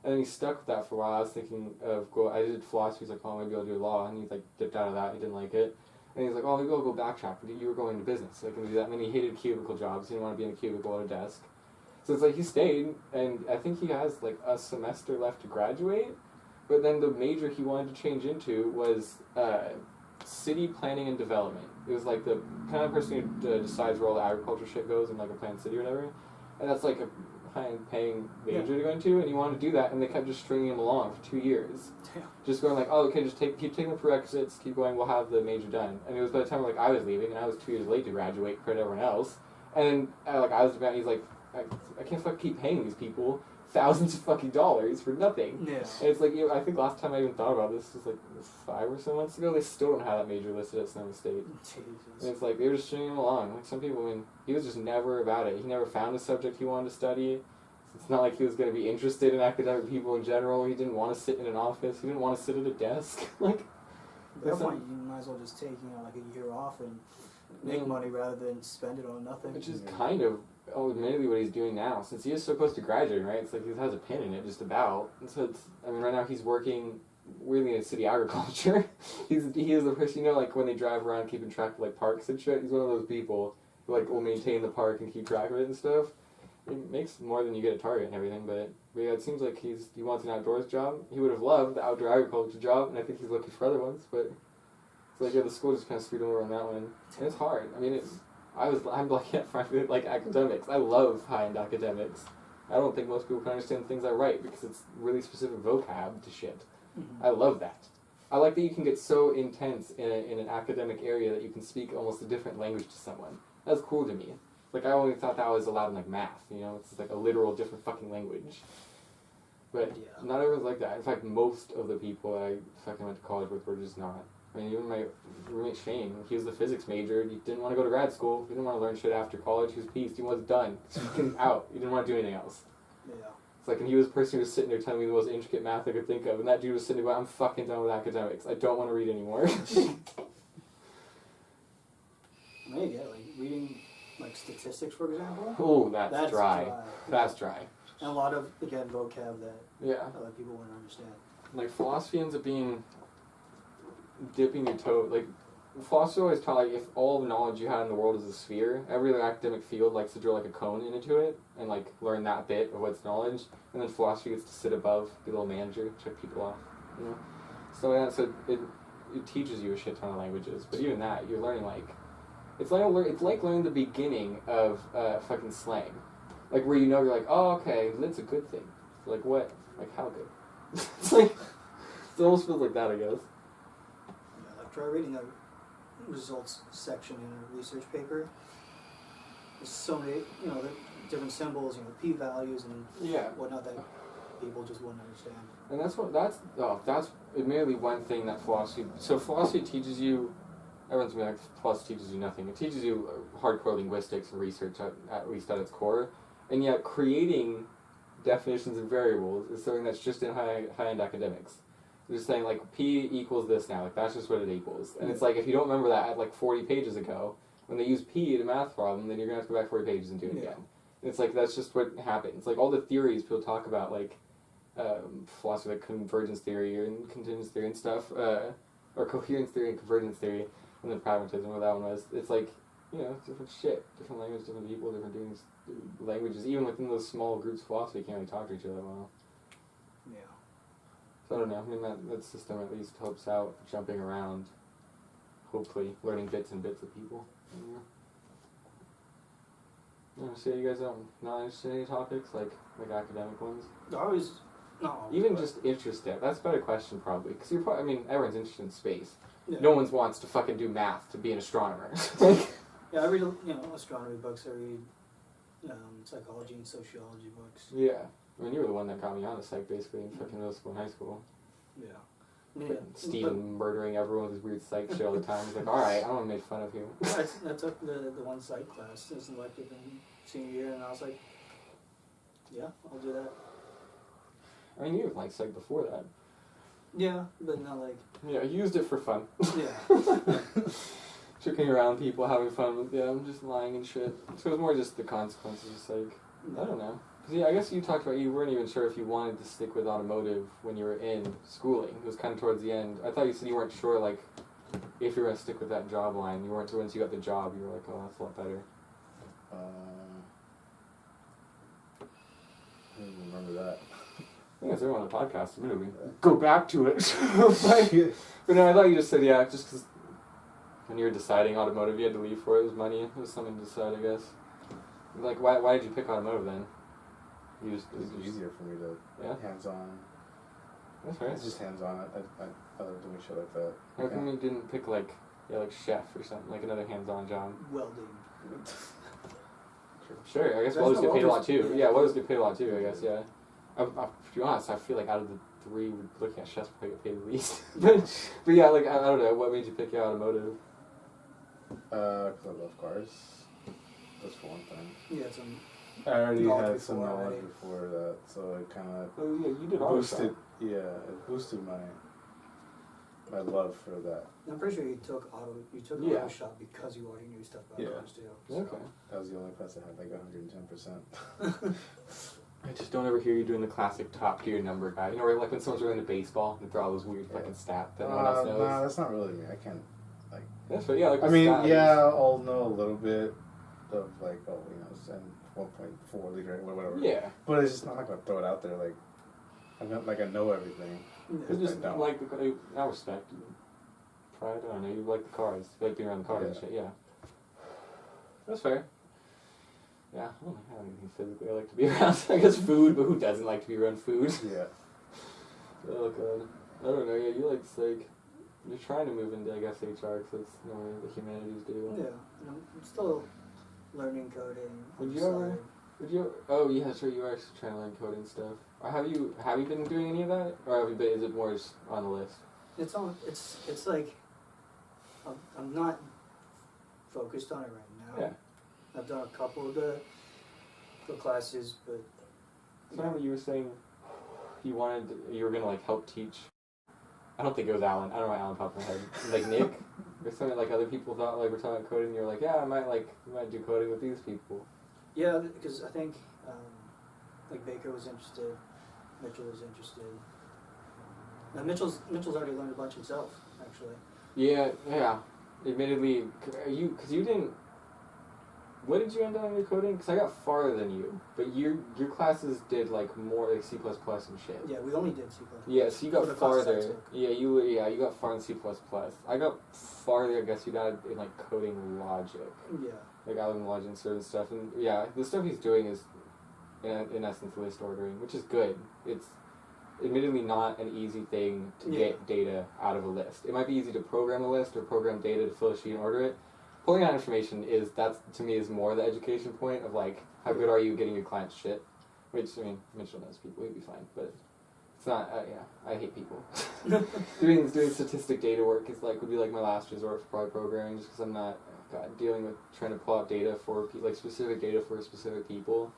and then he stuck with that for a while. I was thinking of I did philosophy. He's like, oh, maybe I'll do law, and he's like dipped out of that. He didn't like it, and he's like, oh, maybe I'll go backtrack. But you were going into business, like, and do that. And then he hated cubicle jobs. He didn't want to be in a cubicle at a desk. So it's like he stayed, and I think he has like a semester left to graduate. But then the major he wanted to change into was city planning and development. It was like the kind of person who decides where all the agriculture shit goes in like a planned city or whatever. And that's like a high-end paying major to go into, and he wanted to do that, and they kept just stringing him along for 2 years. Damn. Just going like, oh, okay, just keep taking the prerequisites, keep going, we'll have the major done. And it was by the time like I was leaving, and I was 2 years late to graduate compared to everyone else. And I was about, he's like, I can't fucking keep paying these people thousands of fucking dollars for nothing. Yeah. And it's like, I think last time I even thought about this was like 5 or so months ago. They still don't have that major listed at Sonoma State. Jesus. And it's like they were just stringing him along. Like some people, he was just never about it. He never found a subject he wanted to study. It's not like he was going to be interested in academic people in general. He didn't want to sit in an office. He didn't want to sit at a desk. Like, at that point, you might as well just take like a year off and make money rather than spend it on nothing. Which is kind of admittedly what he's doing now, since he is so close to graduating, right? It's like he has a pin in it, just about. And so right now he's working weirdly in city agriculture. He is the person, like when they drive around keeping track of like parks and shit. He's one of those people who like will maintain the park and keep track of it and stuff. He makes more than you get at Target and everything, but yeah, it seems like he wants an outdoors job. He would have loved the outdoor agriculture job, and I think he's looking for other ones. But it's like the school just kind of screwed him over on that one, and it's hard. I mean, I'm like academics. I love high-end academics. I don't think most people can understand the things I write because it's really specific vocab to shit. Mm-hmm. I love that. I like that you can get so intense in an academic area that you can speak almost a different language to someone. That's cool to me. Like, I only thought that was allowed in, like, math, It's just, like, a literal different fucking language. But not everyone's like that. In fact, most of the people I fucking went to college with were just not. I mean, even my roommate Shane, he was the physics major. He didn't want to go to grad school. He didn't want to learn shit after college. He was peaced. He was done. He was out. He didn't want to do anything else. Yeah. It's like, and he was the person who was sitting there telling me the most intricate math I could think of. And that dude was sitting there going, I'm fucking done with academics. I don't want to read anymore. Maybe, like, reading... like statistics, for example. Oh, that's dry. That's dry. And a lot of, again, vocab that other people wouldn't understand. Like, philosophy ends up being dipping your toe. Like, philosophy always taught, like, if all the knowledge you had in the world is a sphere, every academic field likes to drill, like, a cone into it and, like, learn that bit of what's knowledge. And then philosophy gets to sit above, be a little manager, check people off, So it teaches you a shit ton of languages. But even that, you're learning, like... It's like learning the beginning of fucking slang. Like, where you're like, oh, okay, that's a good thing. Like, what? Like, how good? It's like, it almost feels like that, I guess. Yeah, like, try reading a results section in a research paper. There's so many, the different symbols, p-values and whatnot that people just wouldn't understand. And that's admittedly one thing that philosophy teaches you. Everyone's going to be like, philosophy teaches you nothing. It teaches you hardcore linguistics and research, at least at its core. And yet, creating definitions and variables is something that's just in high-end academics. They're just saying, like, P equals this now. Like, that's just what it equals. And it's like, if you don't remember that at, like, 40 pages ago, when they use P in a math problem, then you're going to have to go back 40 pages and do it again. And it's like, that's just what happens. Like, all the theories people talk about, like, philosophy, like convergence theory and contingence theory and stuff, or coherence theory and convergence theory, and then pragmatism, what that one was. It's like, different shit, different language, different people, different doings, languages. Even within those small groups of philosophy, you can't really talk to each other that well. Yeah. So I don't know. I mean, that system at least helps out jumping around, hopefully, learning bits and bits of people. So you guys not interested in any topics, like academic ones? No. Even just interested. That's a better question, probably. Because everyone's interested in space. Yeah. No one wants to fucking do math to be an astronomer. Yeah, I read astronomy books. I read psychology and sociology books. Yeah. I mean, you were the one that got me on the psych, basically, in fucking middle school and high school. Yeah. Steven murdering everyone with his weird psych shit all the time. He's like, alright, I don't want to make fun of you. I took the one psych class as an elective in senior year, and I was like, yeah, I'll do that. I mean, you were like psych before that. Yeah, but not like... Yeah, I used it for fun. Yeah. Tricking around people, having fun with them, just lying and shit. So it was more just the consequences, just like, I don't know. Because I guess you talked about you weren't even sure if you wanted to stick with automotive when you were in schooling. It was kind of towards the end. I thought you said you weren't sure, like, if you were going to stick with that job line. You weren't, so once you got the job, you were like, oh, that's a lot better. I don't even remember that. I think I said it on the podcast a minute ago. Go back to it. But no, I thought you just said, yeah, just because when you were deciding automotive, you had to leave for it. It was money. It was something to decide, I guess. Like, why did you pick automotive then? It was easier for me to hands-on. That's right. It's just hands-on. I love doing shit like that. How come you didn't pick like chef or something, like another hands-on job? Welding. Sure, I guess welders get paid a lot too. Yeah, welders get paid a lot too, I guess, yeah. To be honest, I feel like out of the three, we're looking at chefs probably get paid the least. but yeah, like, I don't know, what made you pick your automotive? Because I love cars. That's for one thing. Yeah, I already had some knowledge before that, so it kind of you did boosted. Yeah, it boosted my love for that. I'm pretty sure you took auto shop because you already knew stuff about cars too. So. Okay. That was the only class that had like 110%. I just don't ever hear you doing the classic top tier number guy. You know, like when someone's really into baseball, they throw all those weird fucking stats that no one else knows. Nah, that's not really me. I can't, like... That's right, yeah, like I mean, I'll know a little bit of, like, and 1.4 liter or whatever. Yeah. But it's just not like I'm going to throw it out there, like, I know everything. It's just like, I respect you. Pride, I don't know, you like the cars. You like being around the cars and shit, yeah. That's fair. Yeah, I don't have anything physically I like to be around. I guess food, but who doesn't like to be around food? Yeah. Oh, God. I don't know, yeah, you like psych. You're trying to move into, I guess, HR, because that's normally what the humanities do. Yeah, I'm still learning coding. Would you oh, yeah, sure, you are trying to learn coding stuff. Have you been doing any of that? Or is it more just on the list? It's like, I'm not focused on it right now. Yeah. I've done a couple of the classes, but... So remember you were saying you were going to, like, help teach... I don't think it was Alan. I don't know why Alan popped in my head. Like, Nick? Or something like other people thought, like, we're talking about coding, and you were like, yeah, I might do coding with these people. Yeah, because I think, like, Baker was interested, Mitchell was interested. Now, Mitchell's already learned a bunch himself, actually. Yeah. Admittedly, because you didn't... What did you end up in your coding? Because I got farther than you, but your classes did like more like C++ and shit. Yeah, we only did C++. Yeah, so you got farther. Yeah, you got far in C++. I got farther. I guess you got in like coding logic. Yeah. Like algorithm logic and certain stuff, and yeah, the stuff he's doing is, in essence, list ordering, which is good. It's admittedly not an easy thing to get data out of a list. It might be easy to program a list or program data to fill a sheet and order it. Pulling out information to me is more the education point of like, how good are you getting your client's shit? Which, I mean, Mitchell knows people, he'd be fine, but it's not, I hate people. doing statistic data work would be like my last resort for probably programming, just because I'm not, dealing with trying to pull out data for, like specific data for specific people.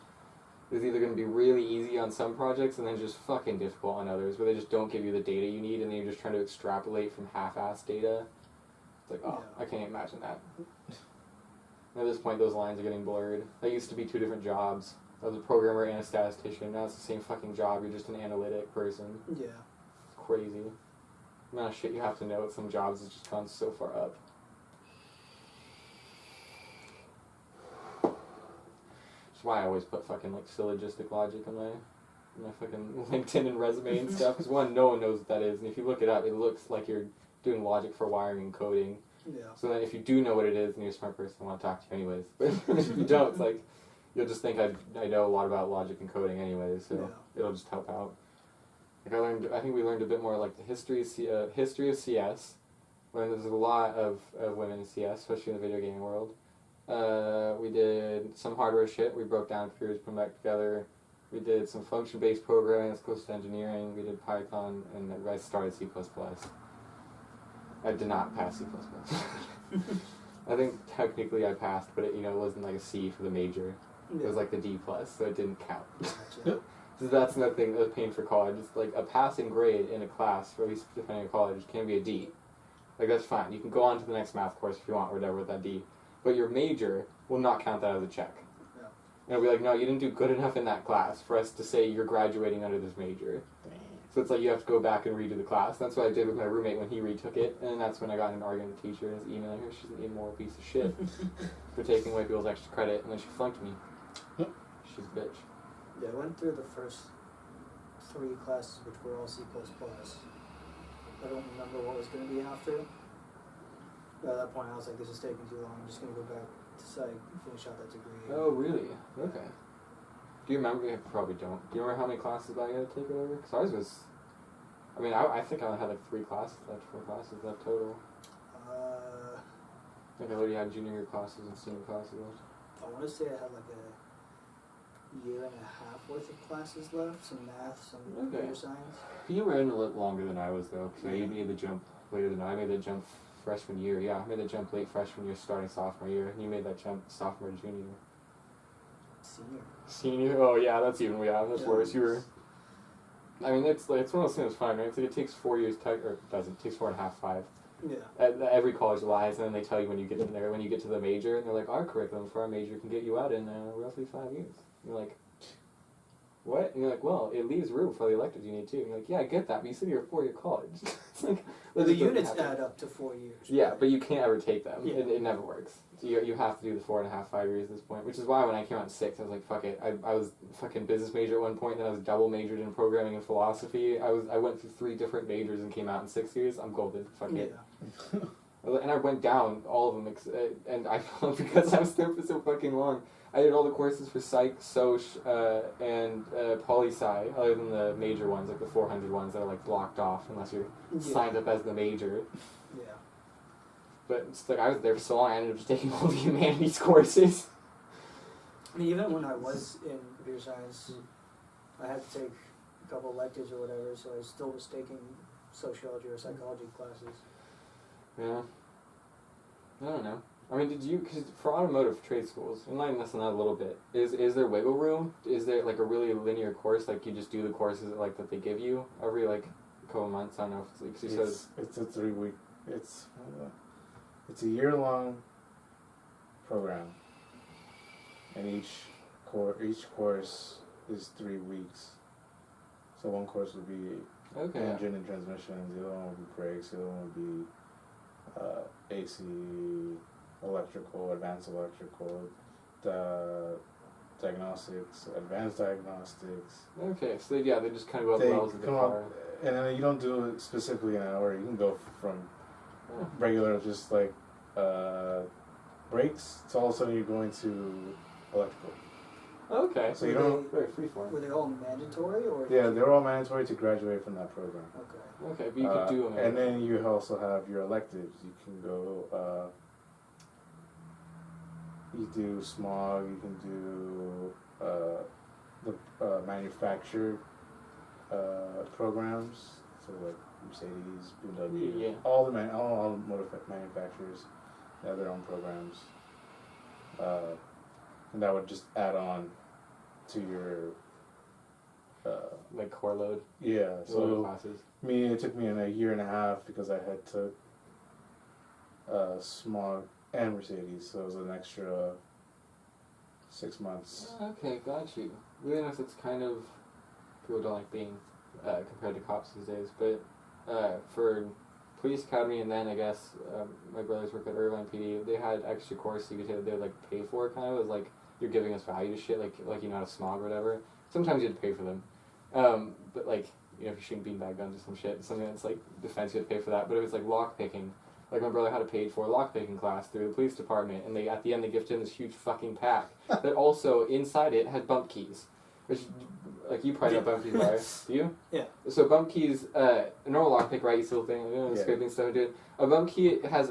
It's either going to be really easy on some projects and then just fucking difficult on others, where they just don't give you the data you need and then you're just trying to extrapolate from half-assed data. Like, I can't imagine that. At this point, those lines are getting blurred. That used to be two different jobs. I was a programmer and a statistician. Now it's the same fucking job. You're just an analytic person. Yeah. It's crazy. The amount of shit you have to know at some jobs has just gone so far up. That's why I always put fucking, like, syllogistic logic on my fucking LinkedIn and resume and stuff. Because one, no one knows what that is. And if you look it up, it looks like you're doing logic for wiring and coding. Yeah. So then if you do know what it is and you're a smart person, I want to talk to you anyways. But if you don't, it's like, you'll just think I know a lot about logic and coding anyways, so it'll just help out. Like I think we learned a bit more like the history of CS, when there's a lot of women in CS, especially in the video gaming world. We did some hardware shit. We broke down computers, put them back together. We did some function-based programming that's close to engineering. We did Python, and I started C++. I did not pass C++. I think technically I passed, but it wasn't like a C for the major. It was like the D+, so it didn't count. Gotcha. So that's another thing that was paying for college. It's like a passing grade in a class, or at least depending on college, can be a D. Like, that's fine. You can go on to the next math course if you want or whatever with that D. But your major will not count that as a check. Yeah. And it'll be like, no, you didn't do good enough in that class for us to say you're graduating under this major. Dang. So it's like you have to go back and redo the class. That's what I did with my roommate when he retook it. And that's when I got in an argument with the teacher and was emailing her. She's an immoral piece of shit for taking away people's extra credit. And then she flunked me. She's a bitch. Yeah, I went through the first 3 classes, which were all C++. I don't remember what was going to be after. But at that point, I was like, this is taking too long. I'm just going to go back to psych and finish out that degree. Oh, really? Okay. Do you remember? You probably don't. Do you remember how many classes I had to take over? Because ours was... I mean, I think I only had like 3 classes left, 4 classes left total. I think I already had junior year classes and senior classes left. I want to say I had like a year and a half worth of classes left. Some math, some computer science. You were in a little longer than I was, though. Because you made the jump later than I made the jump freshman year. Yeah, I made the jump late freshman year, starting sophomore year. And you made that jump sophomore, junior. Senior? Oh, yeah, that's even, that's worse. You were... I mean, it's one of those things that's fine, right? It's like it takes 4 years, or it doesn't. It takes 4.5, 5. Yeah. Every college lies, and then they tell you when you get in there, when you get to the major, and they're like, our curriculum for our major can get you out in roughly 5 years. You're like, what? And you're like, well, it leaves room for the electives you need too. And you're like, yeah, I get that, but you said you're a 4-year college. It's like, well, the units add up to 4 years. Yeah, but you can't ever take them. Yeah. It never works. So you have to do the 4.5, 5 years at this point, which is why when I came out in 6, I was like, fuck it. I was fucking business major at one point, then I was double majored in programming and philosophy. I went through 3 different majors and came out in 6 years. I'm golden. Fuck it. And I went down all of them, and I because I was there for so fucking long. I did all the courses for psych, soc, and poli-sci, other than the major ones, like the 400 ones that are like blocked off unless you're signed up as the major. Yeah. But it's like I was there for so long, I ended up just taking all the humanities courses. I mean, even when I was in computer science, I had to take a couple electives or whatever, so I still was taking sociology or psychology classes. Yeah. I don't know. I mean, because for automotive trade schools, enlighten us on that a little bit. Is there wiggle room? Is there like a really linear course, like you just do the courses like that they give you every like couple months? I don't know if it's a 3-week. It's a year-long program, and each course is 3 weeks. So one course would be engine and transmissions, the other one would be brakes, the other one would be AC, electrical, advanced electrical, diagnostics, advanced diagnostics. Okay, so they just kind of go up the levels of the car. And then you don't do it specifically an hour. You can go from regular, just like brakes, to all of a sudden you're going to electrical. Okay. So you don't... Very freeform. Were they all mandatory? Or yeah, they're all mandatory to graduate from that program. Okay. Okay, but you could do them. And then you also have your electives. You can go... you do smog, you can do the manufactured programs, so like Mercedes, BMW, all motor manufacturers have their own programs, and that would just add on to your like core load. Yeah, so classes. It took me a year and a half because I had to smog and Mercedes, so it was an extra 6 months. Okay, got you. Really enough, it's kind of, people don't like being compared to cops these days, but for police academy, and then I guess my brothers work at Irvine PD, they had extra courses you could take that they would like pay for. Kind of, it was like, you're giving us value to shit, like you know how to smog or whatever. Sometimes you had to pay for them, but like, you know, if you're shooting beanbag guns or some shit, something that's like defense, you had to pay for that. But it was like lock picking. Like my brother had a paid for lockpicking class through the police department, and at the end they gifted him this huge fucking pack that also inside it had bump keys, which like you probably know bump keys are. Do you? Yeah. So bump keys, a normal lockpick, right? You still think, scraping stuff, dude. A bump key has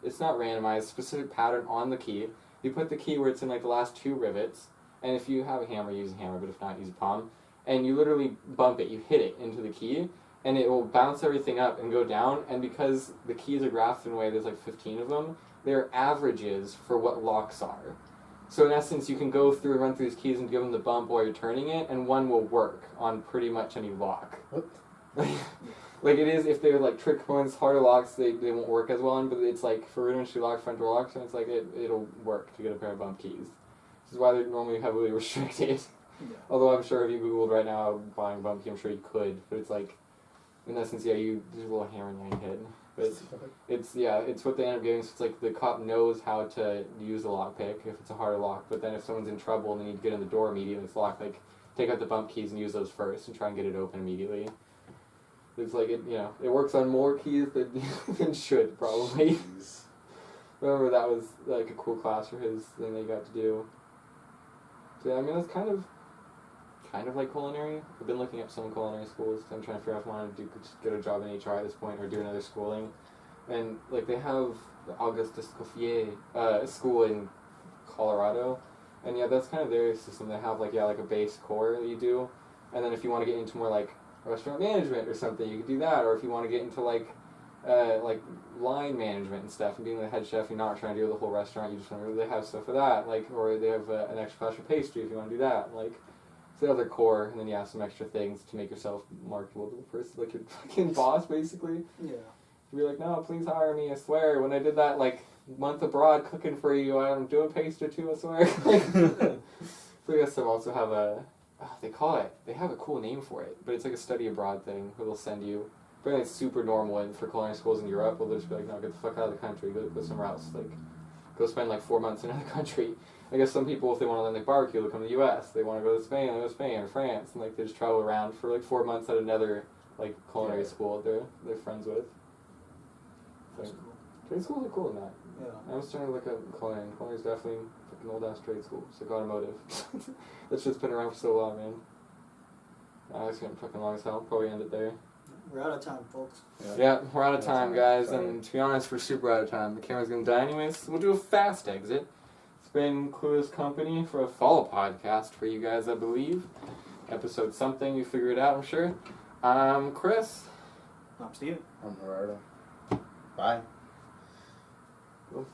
it's not randomized, specific pattern on the key. You put the key where it's in like the last 2 rivets, and if you have a hammer, use a hammer, but if not, use a palm. And you literally bump it, you hit it into the key, and it will bounce everything up and go down, and because the keys are graphed in a way, there's like 15 of them, they're averages for what locks are. So in essence, you can go through and run through these keys and give them the bump while you're turning it, and one will work on pretty much any lock. What? Like it is, if they're like trick coins, harder locks, they won't work as well on, but it's like for rudimentary lock, front door locks, and it's like it'll work to get a pair of bump keys. This is why they're normally heavily restricted. Yeah. Although I'm sure if you Googled right now buying bump key, I'm sure you could, but it's like, in essence, yeah, there's a little hammer in your head. But it's what they end up giving, so it's like the cop knows how to use the lockpick if it's a harder lock, but then if someone's in trouble and they need to get in the door immediately, it's locked, like, take out the bump keys and use those first and try and get it open immediately. It's like, it works on more keys than should, probably. Remember that was, like, a cool class for his thing they got to do. So, yeah, I mean, that's kind of like culinary. I've been looking up some culinary schools. I'm trying to figure out if I want to get a job in HR at this point or do another schooling. And, like, they have the Auguste Escoffier school in Colorado. And, yeah, that's kind of their system. They have, like, a base core that you do. And then if you want to get into more, like, restaurant management or something, you can do that. Or if you want to get into, like line management and stuff and being the head chef, you're not trying to do the whole restaurant, you just want to, they have stuff for that. Like, or they have an extra class for pastry if you want to do that. Like, so the other core, and then you have some extra things to make yourself marketable to the person, like your fucking boss, basically. Yeah. You're like, no, please hire me, I swear. When I did that, like, month abroad cooking for you, I'm doing pastry too, I swear. So I guess they also have they have a cool name for it, but it's like a study abroad thing where they'll send you, but it's super normal and for culinary schools in Europe, they'll just be like, no, get the fuck out of the country, go somewhere else, like, go spend like 4 months in another country. I guess some people, if they want to learn like barbecue, they'll come to the U.S. They want to go to Spain, they go to Spain or France, and like they just travel around for like 4 months at another like culinary school they're friends with. So, That's cool. trade schools are cool in that. Yeah. I was trying to look at culinary. Culinary is definitely like an old ass trade school. It's like automotive. That shit's been around for so long, man. It's getting fucking long as hell. Probably end it there. We're out of time, folks. Yeah, we're out of time, guys. Sorry. And to be honest, we're super out of time. The camera's gonna die anyways. So we'll do a fast exit. It's been Clueless company for a fall podcast for you guys, I believe. Episode something. You figure it out, I'm sure. I'm Chris. I'm Steven. I'm Gerardo. Bye. Cool.